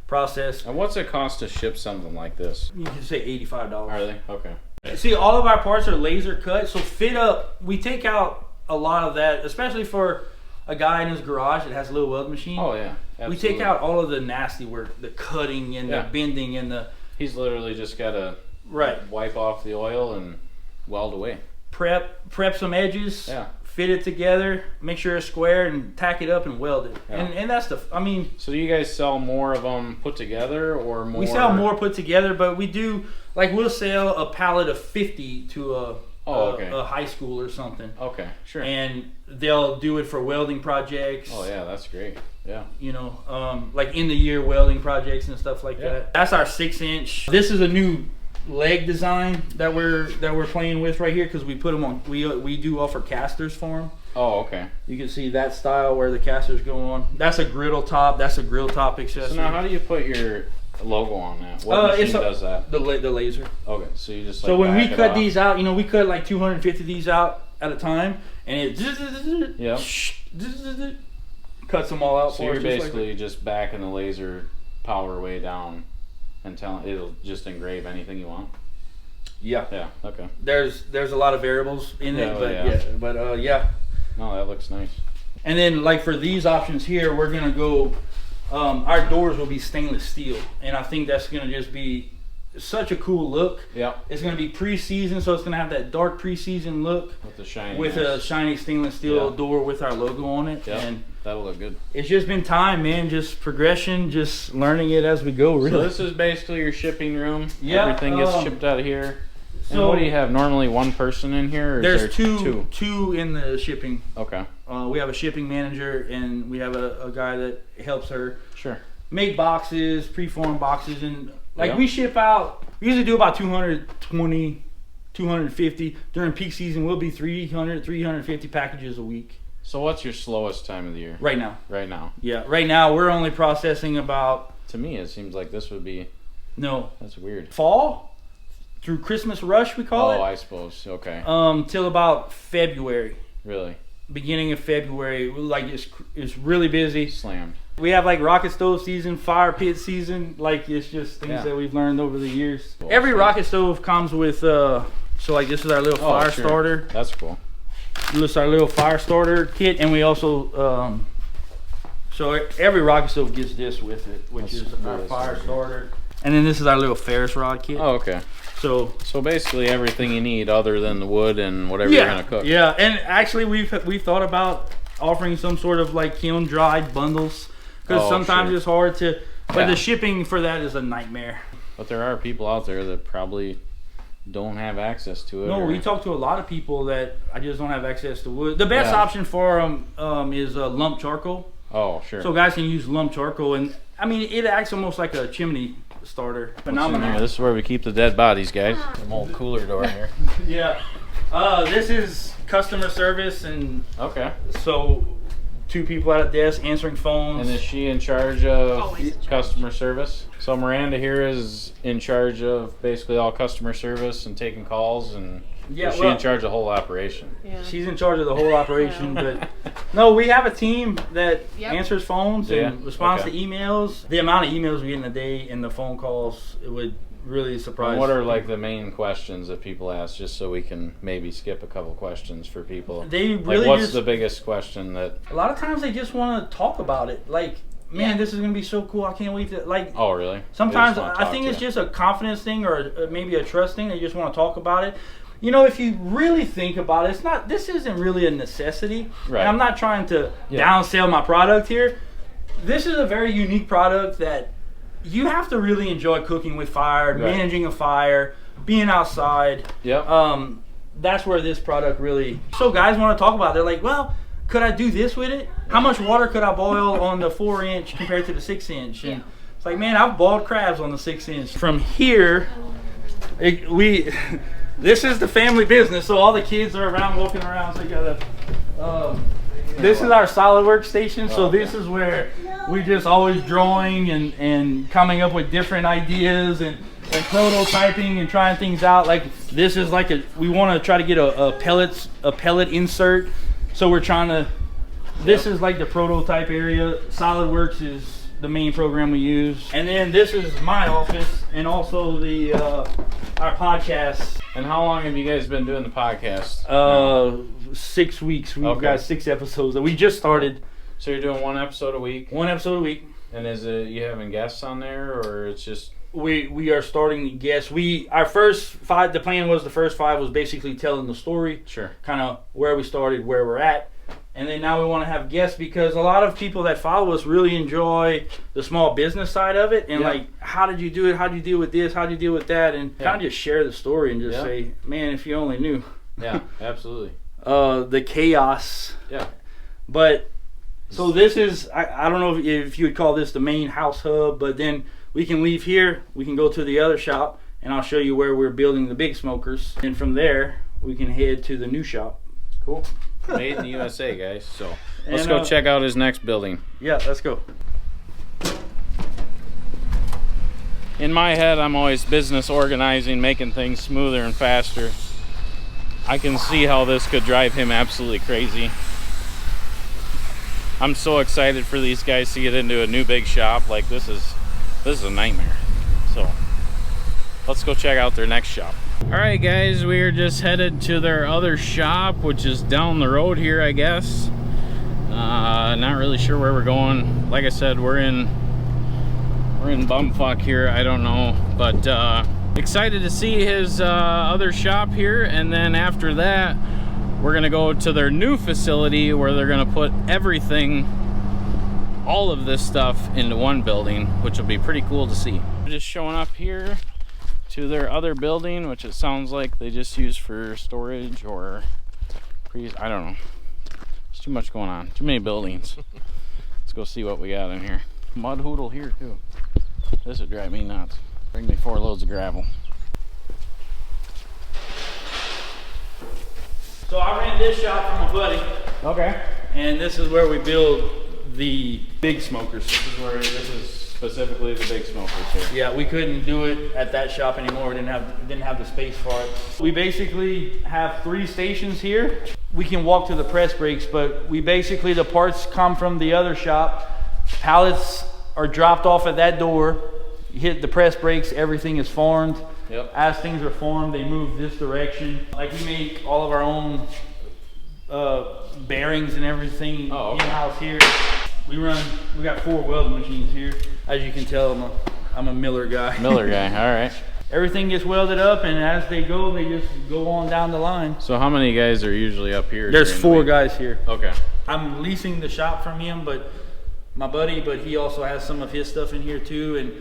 process. And what's it cost to ship something like this? You can say $85. Are they? Okay. See, all of our parts are laser cut, so fit up. We take out a lot of that, especially for a guy in his garage that has a little weld machine. Oh yeah. We take out all of the nasty work, the cutting and the bending and the. He's literally just gotta wipe off the oil and weld away. Prep some edges. Yeah. Fit it together, make sure it's square, and tack it up and weld it. Yeah. And that's So do you guys sell more of them put together or more? We sell more put together, but we do, like, we'll sell a pallet of 50 to a high school or something. Okay, sure. And they'll do it for welding projects. Oh yeah, that's great. Yeah. You know, like in the year welding projects and stuff like that. That's our 6-inch. This is a new leg design that we're playing with right here, because we put them on. We do offer casters for them. Oh, okay. You can see that style where the casters go on. That's a griddle top. That's a grill top accessory. So now, how do you put your logo on that? What machine does that? The laser. Okay, so you just. So when we cut these out, you know, we cut like 250 of these out at a time, and it cuts them all out. So you're basically just backing the laser power way down. And it'll just engrave anything you want. Yeah. Yeah. Okay. There's a lot of variables in it, but No, that looks nice. And then, like, for these options here, we're gonna go. Our doors will be stainless steel, and I think that's gonna just be such a cool look. Yeah. It's gonna be pre-season, so it's gonna have that dark pre-season look with the shiny. With a shiny stainless steel door with our logo on it. Yeah. And that'll look good. It's just been time, man. Just progression, just learning it as we go. Really. So this is basically your shipping room. Yeah. Everything gets shipped out of here. So and what do you have? Normally one person in here? Or there's is there two in the shipping. Okay. We have a shipping manager, and we have a guy that helps her. Sure. Make boxes, preform boxes, and we ship out. We usually do about 220, 250. During peak season, we'll be 300, 350 packages a week. So what's your slowest time of the year? Right now. Right now. Yeah, right now we're only processing about. To me, it seems like this would be. No. That's weird. Fall through Christmas rush, we call it. Oh, I suppose. Okay. Till about February. Really. Beginning of February, like it's really busy. Slammed. We have like rocket stove season, fire pit season. Like, it's just things that we've learned over the years. Cool. Every rocket stove comes with so like this is our little fire starter. That's cool. This is our little fire starter kit, and we also so every rocket stove gets this with it, which is our fire starter. And then this is our little Ferris rod kit. Oh, okay. So basically everything you need other than the wood and whatever you're gonna cook. Yeah, and actually we've thought about offering some sort of like kiln dried bundles, because sometimes it's hard to. But the shipping for that is a nightmare. But there are people out there that probably don't have access to it. No, we talk to a lot of people that I just don't have access to wood. The best option for them is lump charcoal. Oh, sure. So guys can use lump charcoal, and I mean it acts almost like a chimney starter. Phenomenal. This is where we keep the dead bodies, guys. Some old cooler door here. Yeah. This is customer service, and so 2 people at a desk answering phones. And is she in charge of customer service? So Miranda here is in charge of basically all customer service and taking calls, and is she in charge of the whole operation? Yeah. She's in charge of the whole operation, but no, we have a team that answers phones and responds to emails. The amount of emails we get in a day and the phone calls, it would really surprise. And what are like the main questions that people ask, just so we can maybe skip a couple questions for people? They really like, what's the biggest question that? A lot of times they just want to talk about it, like. Man, this is gonna be so cool! I can't wait to like. Oh, really? Sometimes I think it's just a confidence thing, or maybe a trust thing. They just want to talk about it. You know, if you really think about it, it's not. This isn't really a necessity. Right. And I'm not trying to downsell my product here. This is a very unique product that you have to really enjoy cooking with fire, managing a fire, being outside. Yep. That's where this product really. So guys want to talk about it. They're like, well. Could I do this with it? How much water could I boil on the 4-inch compared to the 6-inch? And it's like, man, I've boiled crabs on the 6-inch. From here, this is the family business, so all the kids are around walking around. So you gotta. This is our SolidWorks station, so this is where we just always drawing and coming up with different ideas and prototyping and trying things out. Like this is like we want to try to get a pellet insert. So we're trying to, this is like the prototype area. SolidWorks is the main program we use. And then this is my office and also the our podcast. And how long have you guys been doing the podcast? 6 weeks. We've got 6 episodes that we just started. So you're doing one episode a week? One episode a week. And is it you having guests on there, or it's just... We are starting to guess. Our first 5, the plan was the first 5 was basically telling the story. Sure. Kind of where we started, where we're at. And then now we want to have guests because a lot of people that follow us really enjoy the small business side of it. And like, how did you do it? How did you deal with this? How did you deal with that? And kind of just share the story and just say, man, if you only knew. Yeah, absolutely. The chaos. Yeah. But, so this is, I don't know if you would call this the main house hub, but then we can leave here, we can go to the other shop, and I'll show you where we're building the big smokers. And from there, we can head to the new shop. Cool. Made in the USA, guys. So let's And, go check out his next building. Yeah, let's go. In my head, I'm always business organizing, making things smoother and faster. I can see how this could drive him absolutely crazy. I'm so excited for these guys to get into a new big shop. Like, this is a nightmare. So let's go check out their next shop. All right, guys, we are just headed to their other shop, which is down the road here, I guess. Not really sure where we're going. Like I said, we're in bumfuck here. I don't know, but excited to see his other shop here. And then after that, we're gonna go to their new facility where they're gonna put everything, all of this stuff, into one building, which will be pretty cool to see. Just showing up here to their other building, which it sounds like they just use for storage or I don't know. There's too much going on, too many buildings. Let's go see what we got in here. Mud hoodle here too. This would drive me nuts. Bring me 4 loads of gravel. So I rent this shop from a buddy. Okay. And this is where we build the big smokers. This is specifically the big smokers here. Yeah, we couldn't do it at that shop anymore. We didn't have the space for it. We basically have 3 stations here. We can walk to the press brakes, but the parts come from the other shop. Pallets are dropped off at that door. You hit the press brakes, everything is formed. Yep. As things are formed, they move this direction. Like, we make all of our own bearings and everything in-house here. We got 4 welding machines here. As you can tell, I'm a Miller guy. Miller guy, all right. Everything gets welded up, and as they go, they just go on down the line. So how many guys are usually up here? There's during 4 the week? guys here. Okay. I'm leasing the shop from him, but he also has some of his stuff in here too, and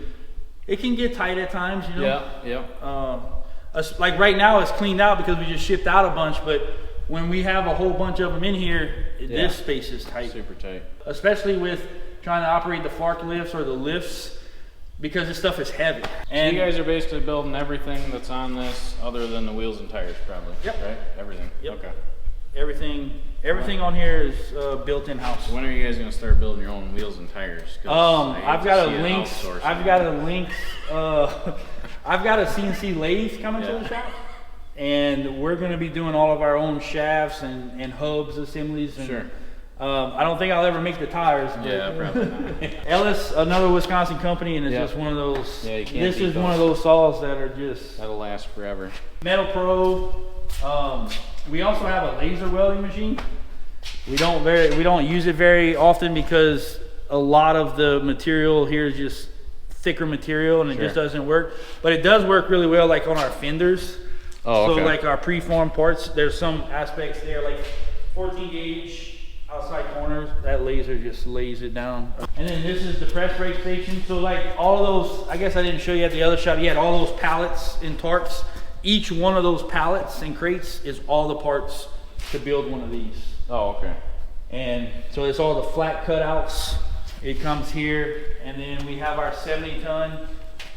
it can get tight at times, you know. Yeah. Like right now, it's cleaned out because we just shipped out a bunch, but when we have a whole bunch of them in here, this space is tight. Super tight. Especially with trying to operate the forklifts or the lifts, because this stuff is heavy. And so you guys are basically building everything that's on this other than the wheels and tires, probably. Yep. Right? Everything. Yep. Okay. Everything on here is built in-house. When are you guys going to start building your own wheels and tires? I've got a CNC lathe coming to the shop, and we're going to be doing all of our own shafts and hubs assemblies. And, sure. I don't think I'll ever make the tires. Yeah, probably not. Ellis, another Wisconsin company, and it's just one of those. Yeah, you can't this beat is those. one of those saws that are just That'll last forever. Metal Pro. We also have a laser welding machine. We don't use it very often because a lot of the material here is just thicker material, and it just doesn't work. But it does work really well, like on our fenders. Oh, okay. So like our preformed parts, there's some aspects there, like 14 gauge outside corners. That laser just lays it down. And then this is the press brake station. So like all of those, I guess I didn't show you at the other shop. You had all those pallets and tarps. Each one of those pallets and crates is all the parts to build one of these. Oh, okay. And so it's all the flat cutouts. It comes here, and then we have our 70-ton,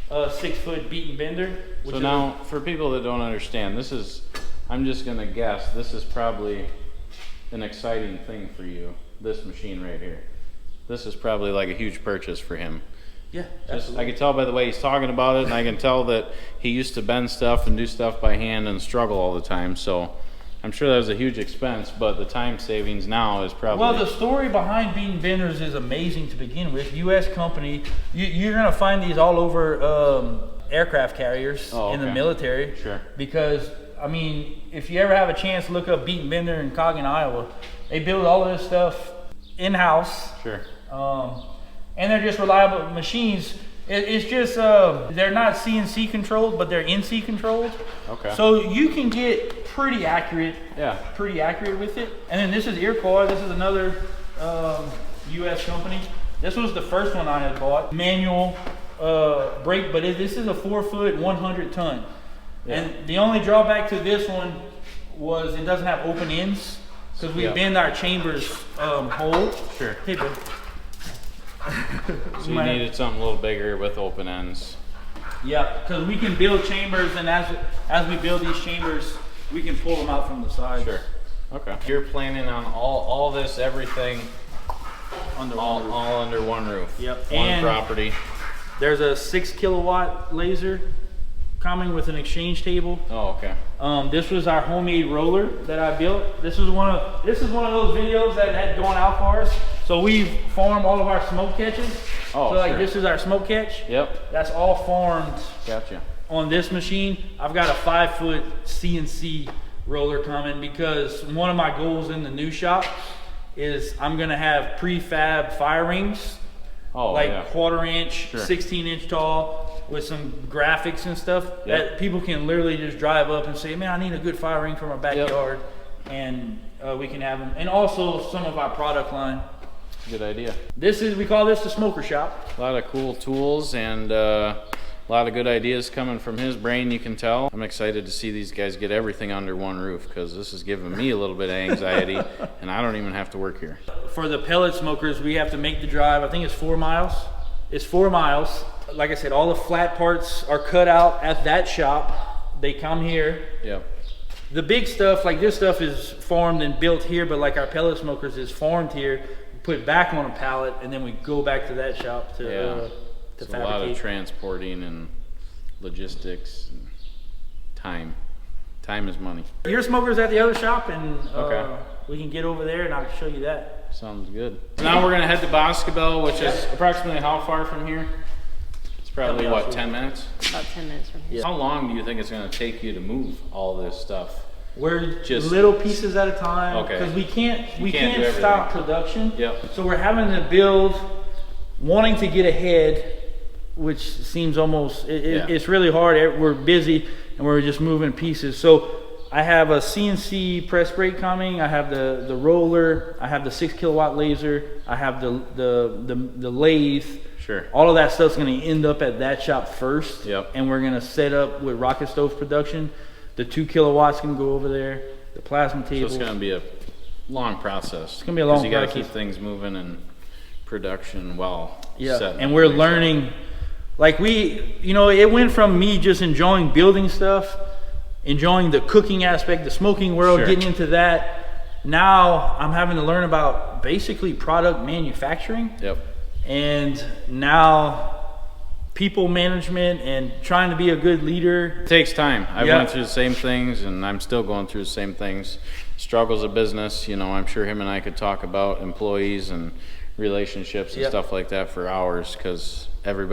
6-foot beat and bender. So now, for people that don't understand, this is, I'm just gonna guess, this is probably an exciting thing for you, this machine right here. This is probably like a huge purchase for him. Yeah, I can tell by the way he's talking about it, and I can tell that he used to bend stuff and do stuff by hand and struggle all the time. So I'm sure that was a huge expense, but the time savings now is probably... Well, the story behind beat and benders is amazing to begin with. U.S. company, you're going to find these all over aircraft carriers in the military. Sure. Because, I mean, if you ever have a chance to look up beat and bender in Coggan, Iowa, they build all of this stuff in-house. Sure. And they're just reliable machines. It's just, they're not CNC controlled, but they're NC controlled. Okay. So you can get pretty accurate with it. And then this is Iroquois. This is another US company. This was the first one I had bought. Manual brake, but this is a 4-foot, 100 ton. Yeah. And the only drawback to this one was it doesn't have open ends, because we bend our chambers whole. Sure. Hey, bro. So you needed something a little bigger with open ends. Yeah, because we can build chambers, and as we build these chambers, we can pull them out from the side. Sure. Okay. You're planning on all this, everything, all under one roof. Yep. One property. There's a 6 kilowatt laser coming with an exchange table. Oh, okay. This was our homemade roller that I built. This is one of those videos that had gone out for us. So we farm all of our smoke catches. Oh, so like sure. this is our smoke catch. Yep. That's all farmed. Gotcha. On this machine. I've got a 5-foot CNC roller coming, because one of my goals in the new shop is I'm gonna have prefab fire rings. Oh, like yeah. 1/4 inch, Sure. 16 inch tall, with some graphics and stuff that people can literally just drive up and say, man, I need a good fire ring for my backyard. And we can have them. And also some of our product line. Good idea. We call this the smoker shop. A lot of cool tools and a lot of good ideas coming from his brain, you can tell. I'm excited to see these guys get everything under one roof, because this is giving me a little bit of anxiety and I don't even have to work here. For the pellet smokers, we have to make the drive. I think it's 4 miles. It's 4 miles. Like I said, all the flat parts are cut out at that shop. They come here. Yep. The big stuff, like this stuff, is farmed and built here, but like our pellet smokers is farmed here, put back on a pallet, and then we go back to that shop to It's fabricate. a lot of transporting and logistics and time. Time is money. Your smoker's at the other shop, and we can get over there and I'll show you that. Sounds good. So now we're gonna head to Boscobel, which is approximately how far from here? It's probably what, 10 minutes? About 10 minutes from here. How long do you think it's gonna take you to move all this stuff? We're Just little pieces at a time, Okay. because we can't do stop everything. production. Yep. So we're having to build, wanting to get ahead, which seems almost it's really hard. We're busy and we're just moving pieces. So I have a CNC press brake coming. I have the roller. I have the 6 kilowatt laser. I have the lathe. Sure. All of that stuff's going to end up at that shop first. Yep. And we're going to set up with rocket stove production. The 2 kilowatts can go over there. The plasma table. So it's gonna be a long process. It's gonna be a long process. You gotta process. keep things moving and production well. set. And we're learning. Like it went from me just enjoying building stuff, enjoying the cooking aspect, the smoking world, Sure. getting into that. Now I'm having to learn about basically product manufacturing. Yep. And now people management and trying to be a good leader. It takes time. I went through the same things and I'm still going through the same things. Struggles of business, I'm sure him and I could talk about employees and relationships and stuff like that for hours, because every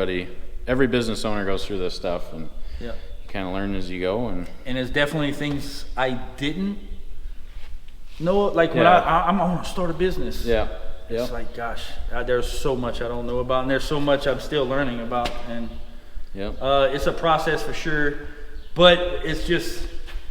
business owner goes through this stuff, and you kind of learn as you go. And it's definitely things I didn't know. Like when I'm going to start a business. It's like, gosh, there's so much I don't know about, and there's so much I'm still learning about. And it's a process for sure. But it's just,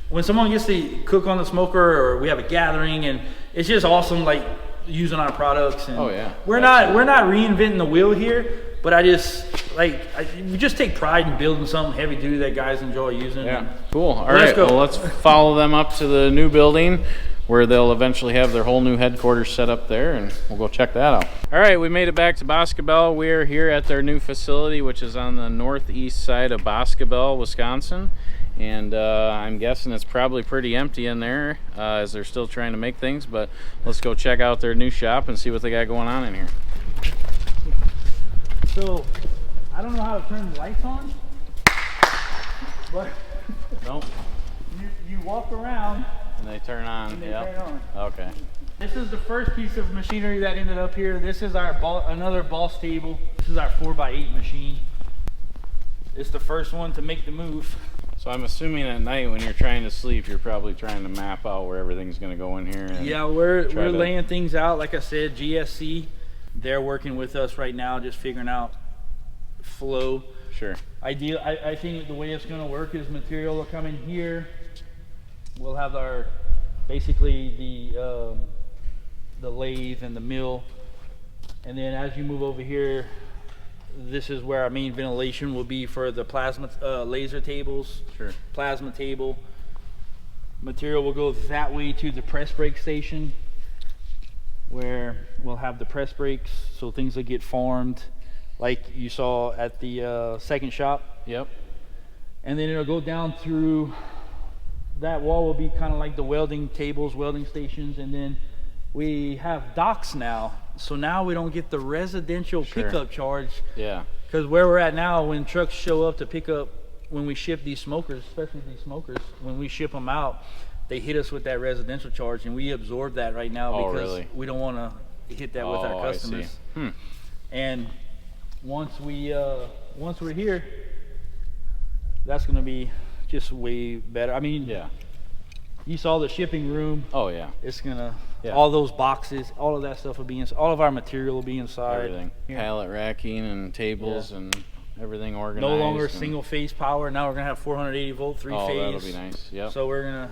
when someone gets to cook on the smoker, or we have a gathering, and it's just awesome, like using our products. And we're not reinventing the wheel here, but we just take pride in building something heavy duty that guys enjoy using. Cool. All right, well, let's follow them up to the new building, where they'll eventually have their whole new headquarters set up there, and we'll go check that out. All right, we made it back to Boscobel. We're here at their new facility, which is on the northeast side of Boscobel, Wisconsin. And I'm guessing it's probably pretty empty in there as they're still trying to make things, but let's go check out their new shop and see what they got going on in here. So, I don't know how to turn the lights on, but you walk around and they turn on. And they turn on. Okay. This is the first piece of machinery that ended up here. This is our another boss table. This is our 4x8 machine. It's the first one to make the move. So I'm assuming at night when you're trying to sleep, you're probably trying to map out where everything's going to go in here. And yeah, we're laying things out. Like I said, GSC, they're working with us right now, just figuring out flow. Sure. I think the way it's going to work is material will come in here. We'll have our basically the lathe and the mill, and then as you move over here, this is where our main ventilation will be for the plasma laser tables. Sure. Plasma table. Material will go that way to the press brake station, where we'll have the press brakes, so things will get formed like you saw at the second shop. Yep. And then it'll go down through that wall, will be kind of like the welding tables, welding stations, and then we have docks now. So now we don't get the residential pickup charge. Yeah. Because where we're at now, when trucks show up to pick up, when we ship these smokers, especially these smokers, when we ship them out, they hit us with that residential charge, and we absorb that right now because we don't want to hit that with our customers. I see. And once we're here, that's going to be just way better. I mean, Yeah. you saw the shipping room. Oh yeah. It's gonna, Yeah. all those boxes, all of that stuff will be inside. All of our material will be inside. Everything. Here. Pallet racking and tables and everything organized. No longer and- single phase power. Now we're gonna have 480 volt, three phase. Oh, that'll be nice. Yep. So we're gonna.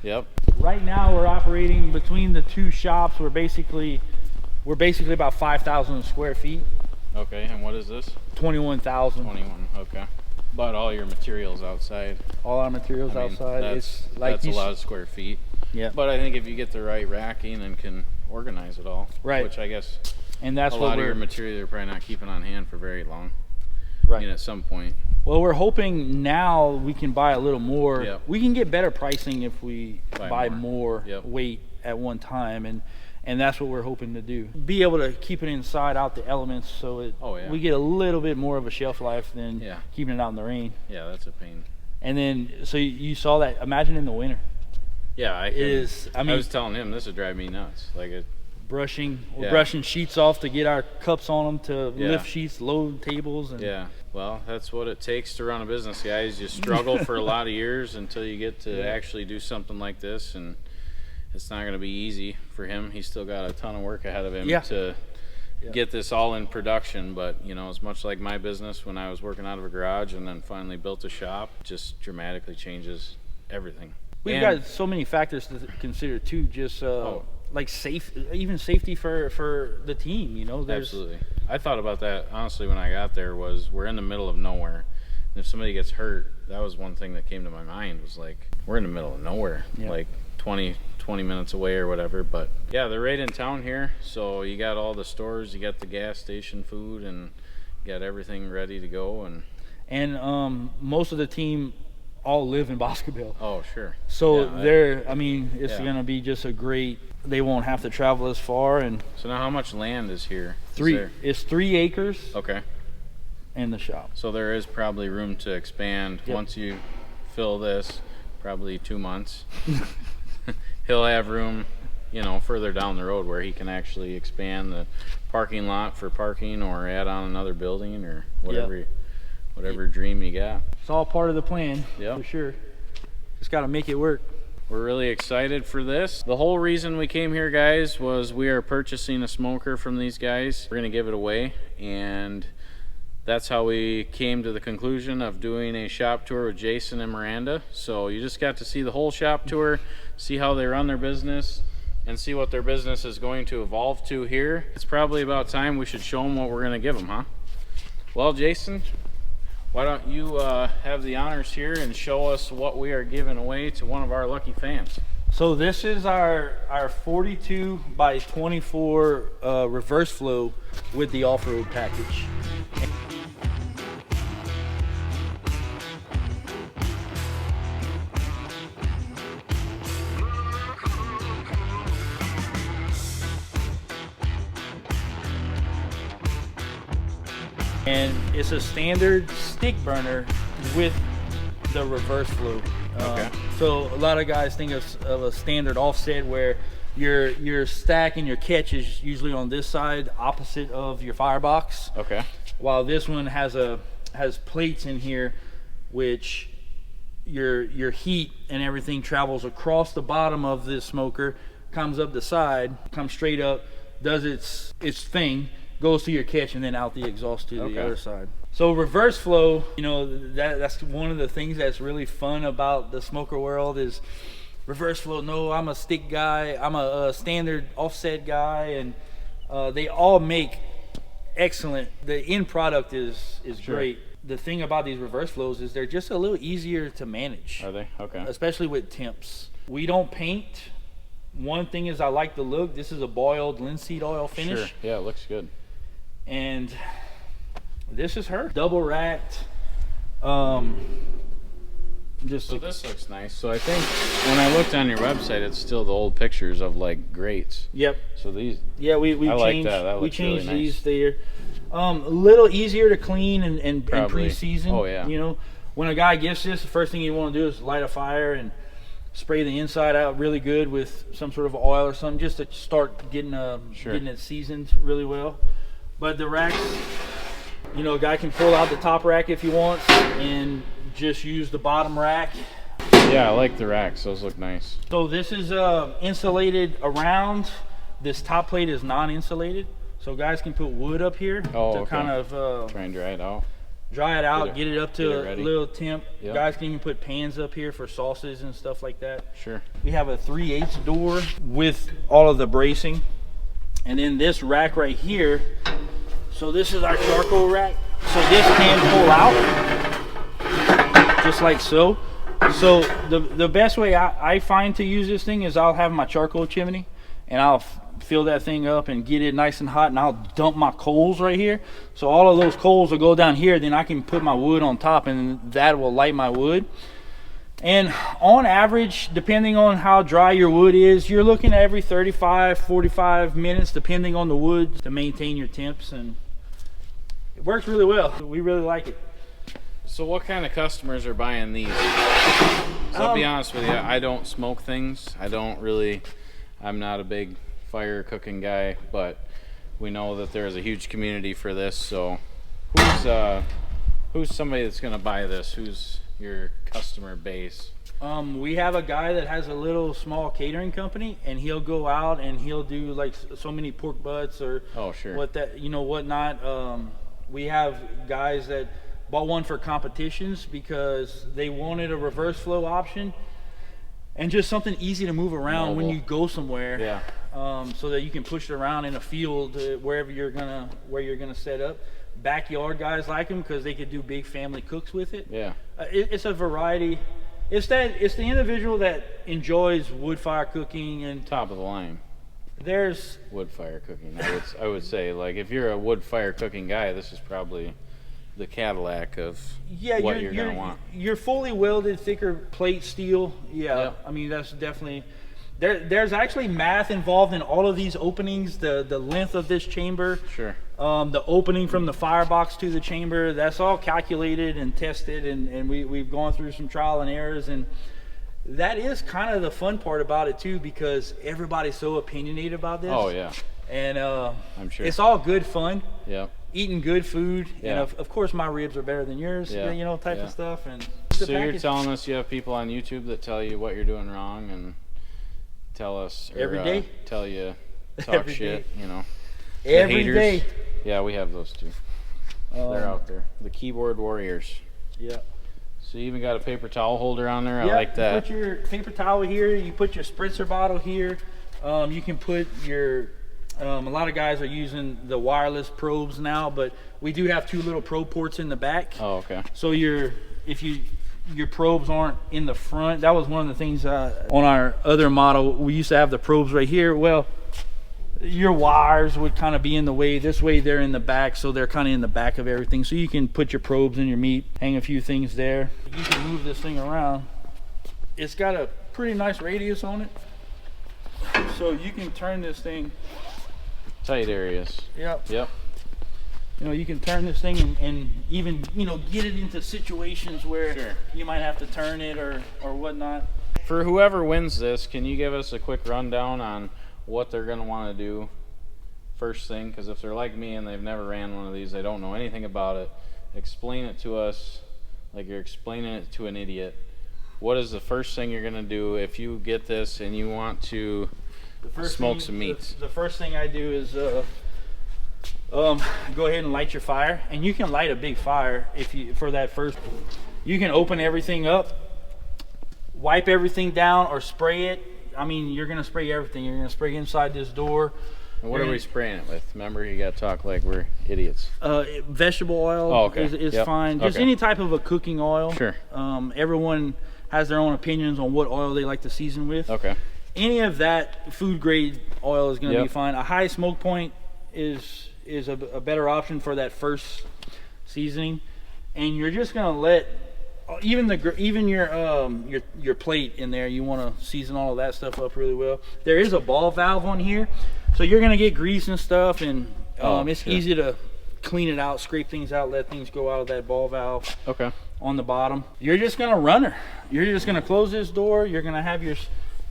Yep. Right now we're operating between the two shops. We're basically about 5,000 square feet. Okay. And what is this? 21,000. 21. Okay. But all your materials outside. All our materials I mean, outside. That's, It's like that's a lot of square feet. Yeah. But I think if you get the right racking and can organize it all, Right. which I guess And that's a what lot of we're your material you're probably not keeping on hand for very long. right. I mean, at some point. Well, we're hoping now we can buy a little more. Yep. We can get better pricing if we buy more Yep. weight at one time, and that's what we're hoping to do. Be able to keep it inside out the elements, so it we get a little bit more of a shelf life than keeping it out in the rain. Yeah, that's a pain. And then, so you saw that. Imagine in the winter. Yeah, I mean, I was telling him this would drive me nuts. Like it. We're brushing sheets off to get our cups on them to lift sheets, load tables, and Yeah, well, that's what it takes to run a business, guys. You struggle for a lot of years until you get to actually do something like this, and it's not going to be easy for him. He's still got a ton of work ahead of him to get this all in production. But you know, it's much like my business when I was working out of a garage and then finally built a shop. Just dramatically changes everything. We've got so many factors to consider too. Just like safety for the team. You know, Absolutely. I thought about that honestly when I got there. Was we're in the middle of nowhere, and if somebody gets hurt, that was one thing that came to my mind. Was like, we're in the middle of nowhere, like 20 minutes away or whatever. But yeah, they're right in town here, so you got all the stores, you got the gas station food, and you got everything ready to go. And most of the team all live in Boscoville. Oh, sure. So I mean, it's gonna be just a great. They won't have to travel as far. And so now, how much land is here? It's 3 acres. Okay. In the shop. So there is probably room to expand once you fill this. Probably 2 months. He'll have room, you know, further down the road where he can actually expand the parking lot for parking or add on another building or whatever dream you got. It's all part of the plan, for sure. Just got to make it work. We're really excited for this. The whole reason we came here, guys, was we are purchasing a smoker from these guys. We're gonna give it away, and that's how we came to the conclusion of doing a shop tour with Jason and Miranda. So you just got to see the whole shop tour, see how they run their business, and see what their business is going to evolve to here. It's probably about time we should show them what we're gonna give them, huh? Well, Jason, why don't you have the honors here and show us what we are giving away to one of our lucky fans. So this is our 42 by 24 reverse flow with the off-road package. And it's a standard stick burner with the reverse flow. So a lot of guys think of a standard offset where your stack and your catch is usually on this side, opposite of your firebox. While this one has plates in here, which your heat and everything travels across the bottom of this smoker, comes up the side, comes straight up, does its thing, goes to your catch, and then out the exhaust to the other side. So reverse flow, you know, that's one of the things that's really fun about the smoker world is reverse flow. No, I'm a stick guy, I'm a standard offset guy, and they all make excellent. The end product is great. The thing about these reverse flows is they're just a little easier to manage. Are they? Okay. Especially with temps. We don't paint. One thing is I like the look. This is a boiled linseed oil finish. Sure. Yeah, it looks good. And this is her. Double racked. So this looks nice. So I think when I looked on your website, it's still the old pictures of like grates. Yep. So these. Yeah, we I changed. like that. That we looks changed really nice. these there. A little easier to clean and pre-season. Oh yeah. You know, when a guy gets this, the first thing you want to do is light a fire and spray the inside out really good with some sort of oil or something, just to start getting getting it seasoned really well. But the racks, you know, a guy can pull out the top rack if he wants and just use the bottom rack. Yeah, I like the racks. Those look nice. So this is insulated around. This top plate is non-insulated, so guys can put wood up here to kind of try and dry it out. Dry it out, get it up to a little temp. Yep. Guys can even put pans up here for sauces and stuff like that. Sure. We have a 3/8 door with all of the bracing. And then this rack right here, so this is our charcoal rack. So this can pull out, just like so. So the best way I find to use this thing is I'll have my charcoal chimney and I'll fill that thing up and get it nice and hot, and I'll dump my coals right here. So all of those coals will go down here, then I can put my wood on top and that will light my wood. And on average, depending on how dry your wood is, you're looking at every 35-45 minutes depending on the wood to maintain your temps, and it works really well. We really like it. So what kind of customers are buying these? So I'll be honest with you, I don't smoke things. I'm not a big fire cooking guy, but we know that there's a huge community for this. So who's somebody that's going to buy this? Who's your customer base? We have a guy that has a little small catering company, and he'll go out and he'll do like so many pork butts or whatnot. We have guys that bought one for competitions because they wanted a reverse flow option and just something easy to move around when you go somewhere. Yeah. So that you can push it around in a field where you're gonna set up. Backyard guys like them because they could do big family cooks with it. Yeah. It's a variety. It's the individual that enjoys wood fire cooking and top of the line. There's wood fire cooking. I would say, like, if you're a wood fire cooking guy, this is probably the Cadillac of what you're gonna want. You're fully welded, thicker plate steel. Yeah. Yep. I mean, that's definitely. There's actually math involved in all of these openings. The length of this chamber. Sure. The opening from the firebox to the chamber. That's all calculated and tested, and we've gone through some trial and errors, and that is kind of the fun part about it too, because everybody's so opinionated about this. Oh yeah. And I'm sure it's all good fun. Yeah. Eating good food. Yeah. And of course my ribs are better than yours. Yeah. You know, type of stuff. And so you're telling us you have people on YouTube that tell you what you're doing wrong and tell us every day. Tell you talk every shit. Day. You know. Every day. Yeah, we have those too. They're out there. The keyboard warriors. Yeah. So you even got a paper towel holder on there. I like that. You put your paper towel here. You put your spritzer bottle here. You can put your. A lot of guys are using the wireless probes now, but we do have two little probe ports in the back. Oh, okay. So your probes aren't in the front. That was one of the things on our other model. We used to have the probes right here. Well, your wires would kind of be in the way. This way they're in the back, so they're kind of in the back of everything. So you can put your probes in your meat, hang a few things there. You can move this thing around. It's got a pretty nice radius on it, so you can turn this thing. Tight areas. Yep. You know, you can turn this thing and even, you know, get it into situations where you might have to turn it or whatnot. For whoever wins this, can you give us a quick rundown on what they're going to want to do first thing? Because if they're like me and they've never ran one of these, they don't know anything about it. Explain it to us like you're explaining it to an idiot. what is the first thing you're gonna do if you get this and you want to smoke some meats? The first thing I do is go ahead and light your fire, and you can light a big fire if you for that first. You can open everything up, wipe everything down, or spray it. I mean, you're gonna spray everything. You're gonna spray inside this door. And what are we spraying it with? Remember, you gotta talk like we're idiots. Vegetable oil is Yep. fine. Just Okay. any type of a cooking oil. Sure. Everyone has their own opinions on what oil they like to season with. Okay. Any of that food grade oil is going to Yep. be fine. A high smoke point is a better option for that first seasoning, and you're just going to let even your plate in there. You want to season all of that stuff up really well. There is a ball valve on here, so you're going to get grease and stuff, and it's sure. easy to clean it out, scrape things out, let things go out of that ball valve. Okay. On the bottom, you're just going to run her. You're just going to close this door. You're going to have your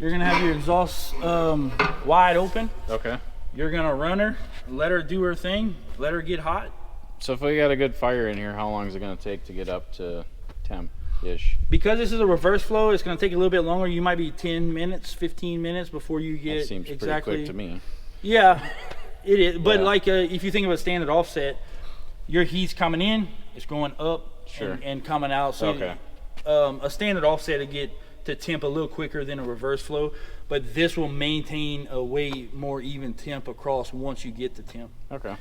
exhaust wide open. Okay. You're gonna run her, let her do her thing, let her get hot. So if we got a good fire in here, how long is it gonna take to get up to temp-ish? Because this is a reverse flow, it's gonna take a little bit longer. You might be 10 minutes, 15 minutes before you get That seems exactly. pretty quick to me. Yeah, it is. But Yeah. like if you think of a standard offset, your heat's coming in, it's going up Sure. and coming out. So Okay. A standard offset to get to temp a little quicker than a reverse flow, but this will maintain a way more even temp across once you get to temp. Okay.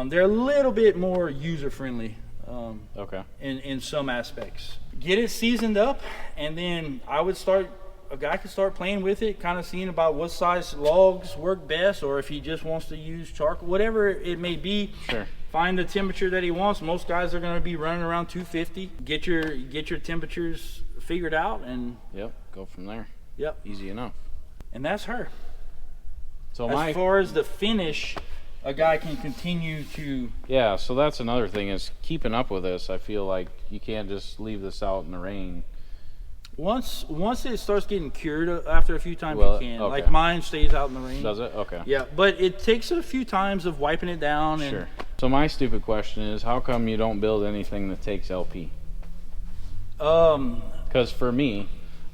They're a little bit more user friendly Okay. in some aspects. Get it seasoned up, and then a guy could start playing with it, kind of seeing about what size logs work best, or if he just wants to use charcoal, whatever it may be. Sure. Find the temperature that he wants. Most guys are going to be running around 250. Get your temperatures figured out, and Yep. Go from there. yep, Easy enough. and that's her. So As far as the finish, a guy can continue to. yeah. So that's another thing is keeping up with this. I feel like you can't just leave this out in the rain. Once it starts getting cured after a few times, Well, you can. okay. Like mine stays out in the rain. Does it? Okay. Yeah, but it takes a few times of wiping it down. And Sure. So my stupid question is, how come you don't build anything that takes LP? Because for me,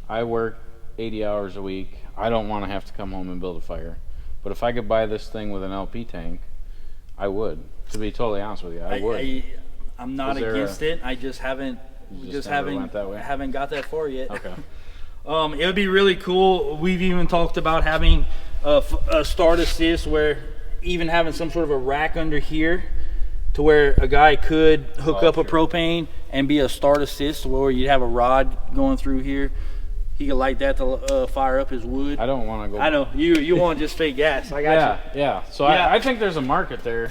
I work 80 hours a week. I don't want to have to come home and build a fire. But if I could buy this thing with an LP tank, I would. To be totally honest with you, I would. I'm not Is there against it. I just haven't. just never went that way? Haven't got that far yet. Okay. It would be really cool. We've even talked about having a start assist, where even having some sort of a rack under here, to where a guy could hook up a propane and be a start assist, where you'd have a rod going through here. He could light that to fire up his wood. I don't want to go. I know you want just straight gas. I got you. Yeah. So Yeah. I think there's a market there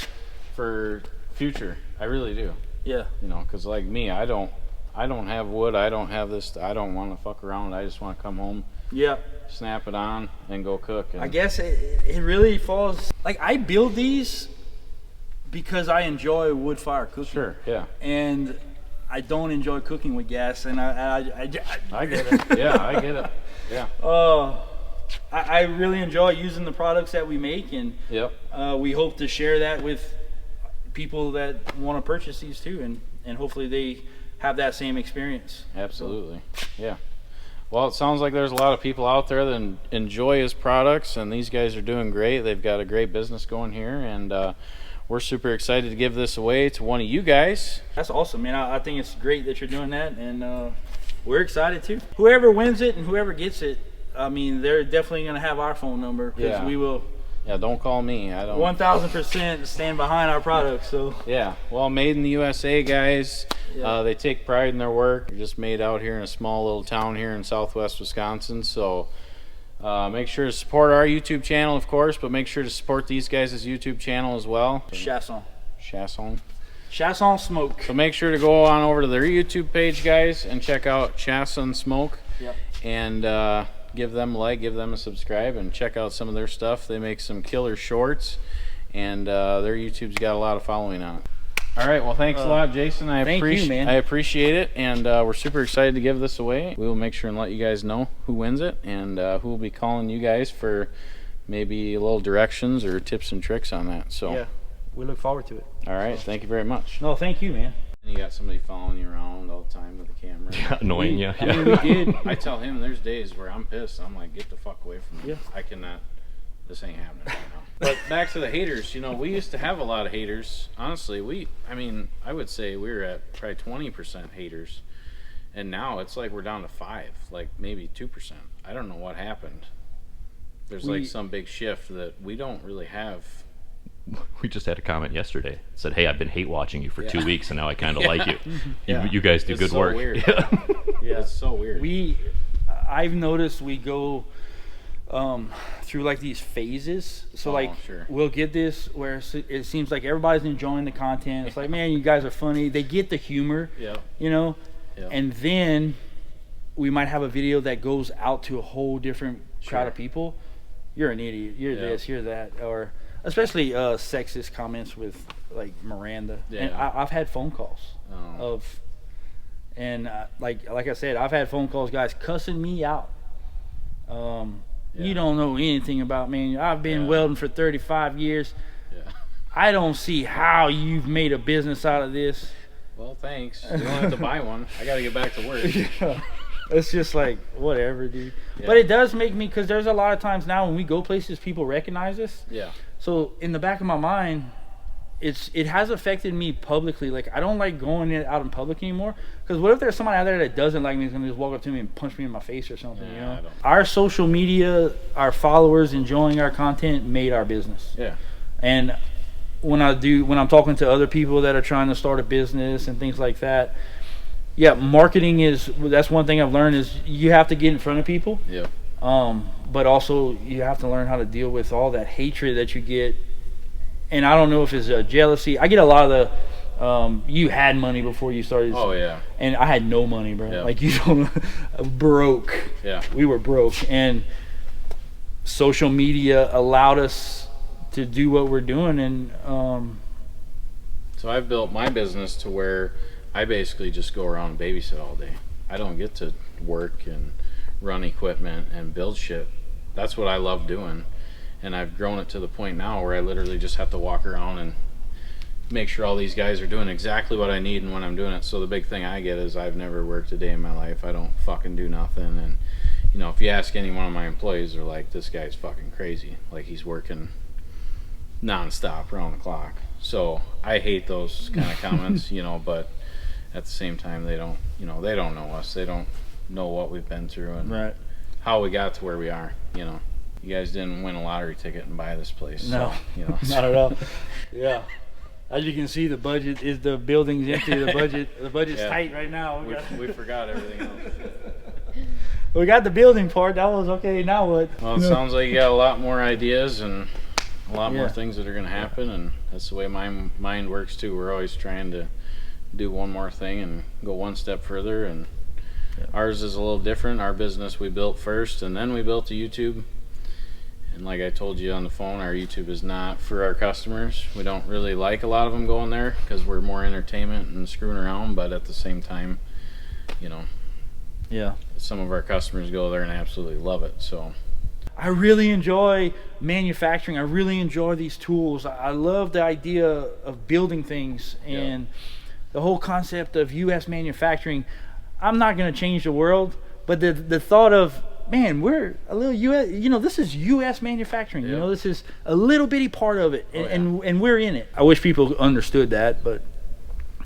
for future. I really do. Yeah. You know, because like me, I don't have wood. I don't have this. I don't want to fuck around. I just want to come home, Yeah. snap it on, and go cook. And I guess it really falls. Like, I build these because I enjoy wood fire cooking. Sure. Yeah. And I don't enjoy cooking with gas, and I get it. Yeah, I get it. Yeah. I really enjoy using the products that we make, and Yep. we hope to share that with people that want to purchase these too, and hopefully they have that same experience. Absolutely. Yeah. Well, it sounds like there's a lot of people out there that enjoy his products, and these guys are doing great. They've got a great business going here, and we're super excited to give this away to one of you guys. That's awesome, man. I think it's great that you're doing that, and we're excited too. Whoever wins it and whoever gets it, I mean, they're definitely going to have our phone number, because Yeah. we will Yeah, don't call me. I don't. 1000% stand behind our products. So Yeah. Well, made in the USA, guys. Yeah. They take pride in their work. They're just made out here in a small little town here in southwest Wisconsin. So make sure to support our YouTube channel, of course, but make sure to support these guys' YouTube channel as well. Chasson Smoke. So make sure to go on over to their YouTube page, guys, and check out Chasson Smoke. Yep. And give them a like, give them a subscribe, and check out some of their stuff. They make some killer shorts, and their YouTube's got a lot of following on it. All right, well, thanks a lot, Jason. Thank you, man. I appreciate it, and we're super excited to give this away. We will make sure and let you guys know who wins it, and who will be calling you guys for maybe a little directions or tips and tricks on that. So, Yeah, we look forward to it. all right, thank you very much. No, thank you, man. You got somebody following you around all the time with the camera. annoying you. I mean, we did. I tell him there's days where I'm pissed. I'm like, get the fuck away from me. Yeah. I cannot. This ain't happening right now. But back to the haters. You know, we used to have a lot of haters. Honestly, I would say we were at probably 20% haters, and now it's like we're down to 5, like maybe 2%. I don't know what happened. There's like some big shift that we don't really have. We just had a comment yesterday. It said, "Hey, I've been hate watching you for 2 weeks, and now I kind of like you. Yeah. You guys do It's good so work." Weird. Yeah, It's so weird. I've noticed we go through like these phases. So Sure. we'll get this where it seems like everybody's enjoying the content. It's like, man, you guys are funny. They get the humor. Yeah. You know, Yeah. and then we might have a video that goes out to a whole different crowd of people. You're an idiot. You're this. You're that. Or especially sexist comments with like Miranda. Yeah. And I've had phone calls of, and like I said, I've had phone calls, guys cussing me out. You don't know anything about me. I've been welding for 35 years. Yeah. I don't see how you've made a business out of this. Well, thanks. You don't have to buy one. I got to get back to work. It's just like, whatever, dude. Yeah. But it does make me, because there's a lot of times now when we go places, people recognize us. Yeah. So in the back of my mind, it has affected me publicly. Like, I don't like going out in public anymore, because what if there's somebody out there that doesn't like me, is gonna just walk up to me and punch me in my face or something? Yeah, you know, I don't. our social media, our followers enjoying our content made our business. Yeah. And when I'm talking to other people that are trying to start a business and things like that, marketing that's one thing I've learned, is you have to get in front of people. Yeah. But also you have to learn how to deal with all that hatred that you get. And I don't know if it's jealousy. I get a lot of the you had money before you started. Oh yeah. And I had no money, bro. Yeah. Like, you don't broke. Yeah. We were broke, and social media allowed us to do what we're doing. And So I've built my business to where I basically just go around and babysit all day. I don't get to work and run equipment and build shit. That's what I love doing. And I've grown it to the point now where I literally just have to walk around and make sure all these guys are doing exactly what I need and when I'm doing it. So the big thing I get is I've never worked a day in my life. I don't fucking do nothing. And, you know, if you ask any one of my employees, they're like, this guy's fucking crazy. Like, he's working nonstop around the clock. So I hate those kind of comments, you know, but at the same time, they don't know us. They don't know what we've been through and how we got to where we are, you know. You guys didn't win a lottery ticket and buy this place. No, so, you know, not at all. Yeah. As you can see, the building's empty. The budget's tight right now. We forgot everything else. We got the building part. That was okay. Now what? Well, it sounds like you got a lot more ideas and a lot more things that are going to happen, and that's the way my mind works too. We're always trying to do one more thing and go one step further, and ours is a little different. Our business we built first, and then we built a YouTube. And like I told you on the phone, our YouTube is not for our customers. We don't really like a lot of them going there because we're more entertainment and screwing around, but at the same time, you know, some of our customers go there and absolutely love it. So I really enjoy manufacturing. I really enjoy these tools. I love the idea of building things and the whole concept of U.S. manufacturing. I'm not going to change the world, but the thought of, man, we're a little U.S., you know, this is U.S. manufacturing. You know, this is a little bitty part of it, and we're in it. I wish people understood that, but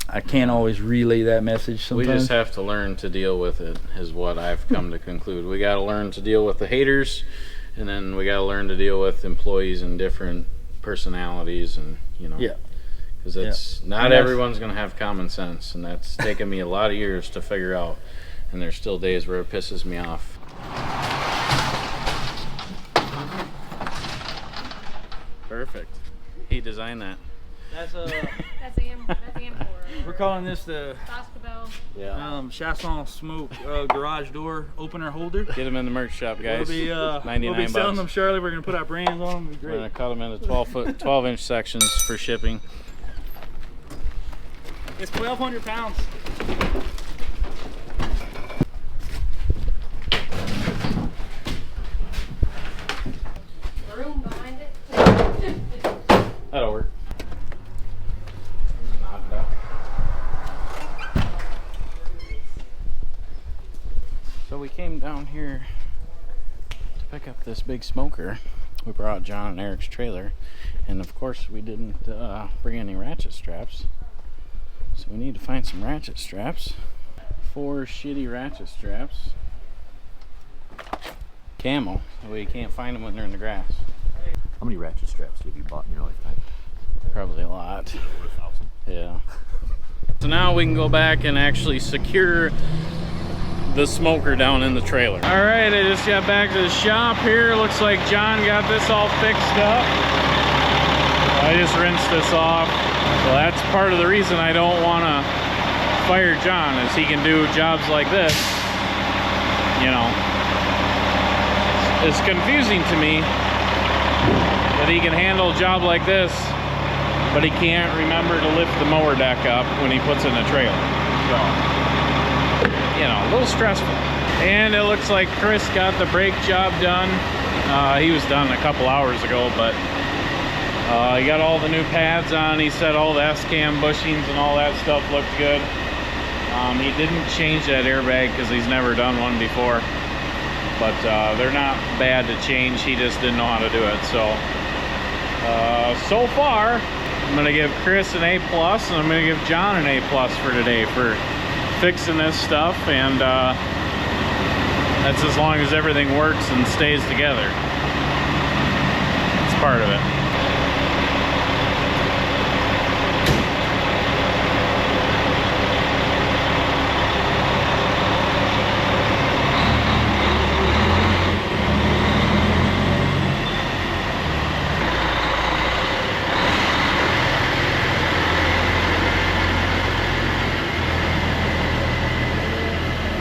I can't always relay that message sometimes. We just have to learn to deal with it, is what I've come to conclude. We got to learn to deal with the haters, and then we got to learn to deal with employees and different personalities, and, you know. Yeah. Because it's not everyone's going to have common sense, and that's taken me a lot of years to figure out, and there's still days where it pisses me off. Perfect. He designed that. That's That's Amber. we're calling this the Boscobel. Chasson Smoke garage door opener holder. Get them in the merch shop, guys. We'll 99 be selling bucks. them shortly. We're gonna put our brands on them. It'll be We're great. gonna cut them into 12-inch sections for shipping. It's 1,200 pounds. Room behind it. That'll work. So we came down here to pick up this big smoker. We brought John and Eric's trailer, and of course we didn't bring any ratchet straps. So we need to find some ratchet straps. 4 shitty ratchet straps. Camel, so we can't find them when they're in the grass. How many ratchet straps have you bought in your lifetime? Probably a lot. Over 1,000. Yeah. So now we can go back and actually secure the smoker down in the trailer. All right, I just got back to the shop here. Looks like John got this all fixed up. I just rinsed this off. So that's part of the reason I don't want to fire John, is he can do jobs like this. You know, it's confusing to me that he can handle a job like this, but he can't remember to lift the mower deck up when he puts it in a trailer. So, you know, a little stressful. And it looks like Chris got the brake job done. He was done a couple hours ago, but he got all the new pads on. He said all the S-cam bushings and all that stuff looked good. He didn't change that airbag because he's never done one before, but they're not bad to change. He just didn't know how to do it. So far I'm gonna give Chris an A+, and I'm gonna give John an A+ for today for fixing this stuff, and that's as long as everything works and stays together. It's part of it.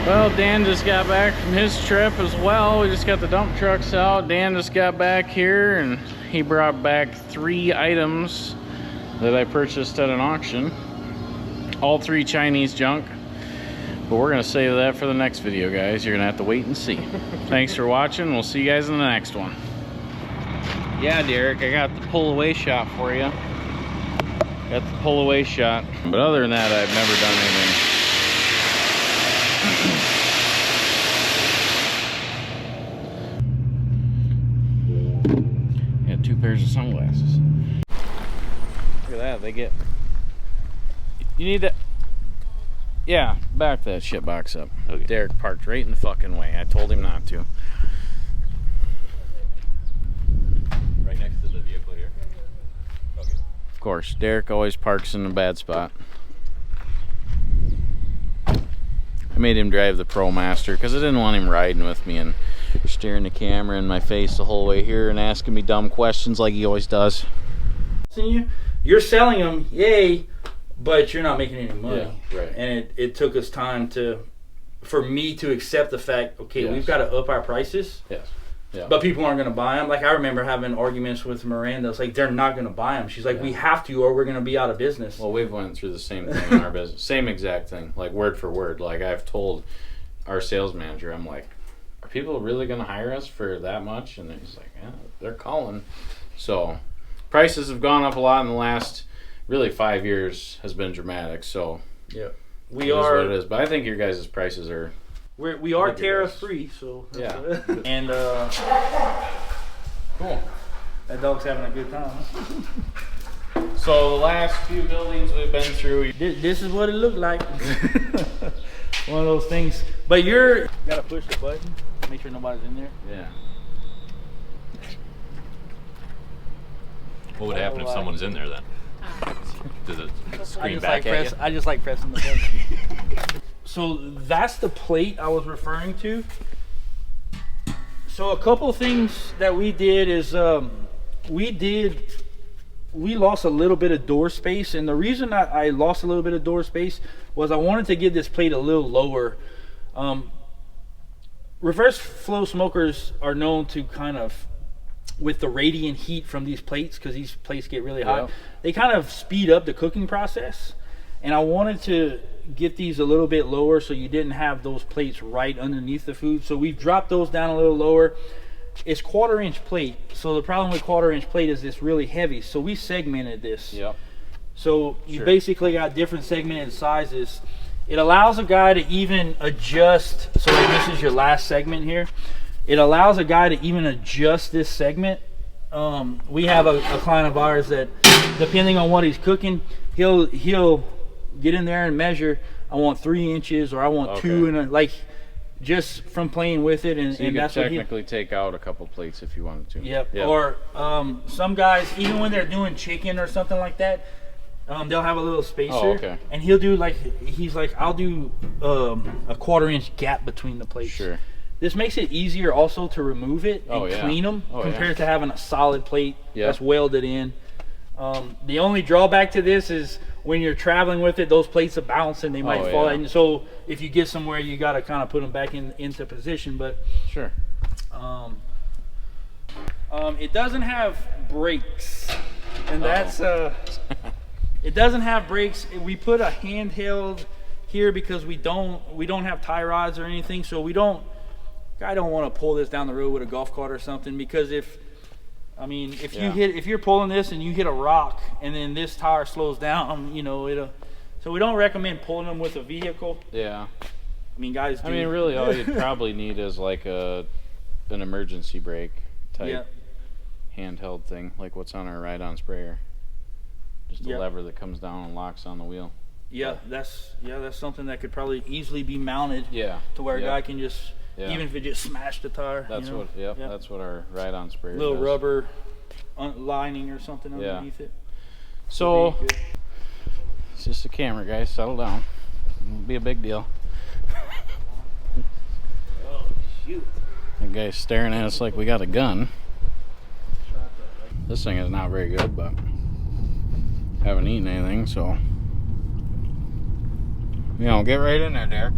Well, Dan just got back from his trip as well. We just got the dump trucks out. Dan just got back here and he brought back 3 items that I purchased at an auction. All 3 Chinese junk. But we're gonna save that for the next video, guys. You're gonna have to wait and see. Thanks for watching. We'll see you guys in the next one. Yeah, Derek, I got the pull away shot for you. Got the pull away shot. But other than that, I've never done anything. Got 2 pairs of sunglasses. Look at that, they get... You need that... Yeah, back that shit box up. Okay. Derek parked right in the fucking way. I told him not to. Right next to the vehicle here. Okay. Of course, Derek always parks in a bad spot. I made him drive the ProMaster because I didn't want him riding with me and staring the camera in my face the whole way here and asking me dumb questions like he always does. You're selling them, yay, but you're not making any money. Yeah, right. And it took us time for me to accept the fact, okay, Yes. we've got to up our prices. Yes. Yeah. But people aren't going to buy them. Like, I remember having arguments with Miranda. It's like, they're not going to buy them. She's like, we have to, or we're going to be out of business. Well, we've went through the same thing in our business. Same exact thing, like word for word. Like, I've told our sales manager, I'm like, are people really going to hire us for that much? And he's like, yeah, they're calling. So prices have gone up a lot in the last, really 5 years has been dramatic. So yeah, we are what it is. But I think your guys' prices are... We are tariff free, so yeah. And Cool. That dog's having a good time. So the last few buildings we've been through. This is what it looked like. One of those things. But you gotta push the button, make sure nobody's in there. Yeah. What would happen if someone's in there then? Does it scream back at you? I just like pressing the button. So that's the plate I was referring to. So a couple of things that we did is we lost a little bit of door space, and the reason I lost a little bit of door space was I wanted to get this plate a little lower. Reverse flow smokers are known to kind of, with the radiant heat from these plates, because these plates get really hot, they kind of speed up the cooking process. And I wanted to get these a little bit lower so you didn't have those plates right underneath the food. So we've dropped those down a little lower. It's 1/4 inch plate. So the problem with 1/4 inch plate is it's really heavy. So we segmented this. Yep. So you basically got different segmented sizes. It allows a guy to even adjust. So like this is your last segment here. It allows a guy to even adjust this segment. We have a client of ours that, depending on what he's cooking, he'll get in there and measure. I want 3 inches, or I want 2, and like just from playing with it. And, so you and could that's technically take out a couple plates if you wanted to. Yep. Or some guys, even when they're doing chicken or something like that, they'll have a little spacer. Oh, okay. And he'll do he's like, I'll do a 1/4 inch gap between the plates. Sure. This makes it easier also to remove it and clean them compared to having a solid plate that's welded in. The only drawback to this is when you're traveling with it, those plates are bouncing, they might fall out. And so if you get somewhere, you got to kind of put them back into position. But sure. It doesn't have brakes, and that's it doesn't have brakes. We put a handheld here because we don't have tie rods or anything, so I don't want to pull this down the road with a golf cart or something, because if you're pulling this and you hit a rock and then this tire slows down, so we don't recommend pulling them with a vehicle. Yeah. I mean, guys do. I mean, really all you'd probably need is like an emergency brake type handheld thing, like what's on our ride-on sprayer. Just a lever that comes down and locks on the wheel. Yeah, that's something that could probably easily be mounted. To where a guy can just, even if it just smashed the tire. That's that's what our ride-on sprayer little does. Rubber lining or something underneath it. So it's just a camera, guys. Settle down. Won't be a big deal. Oh shoot! That guy's staring at us like we got a gun. This thing is not very good, but haven't eaten anything, so get right in there, Derek.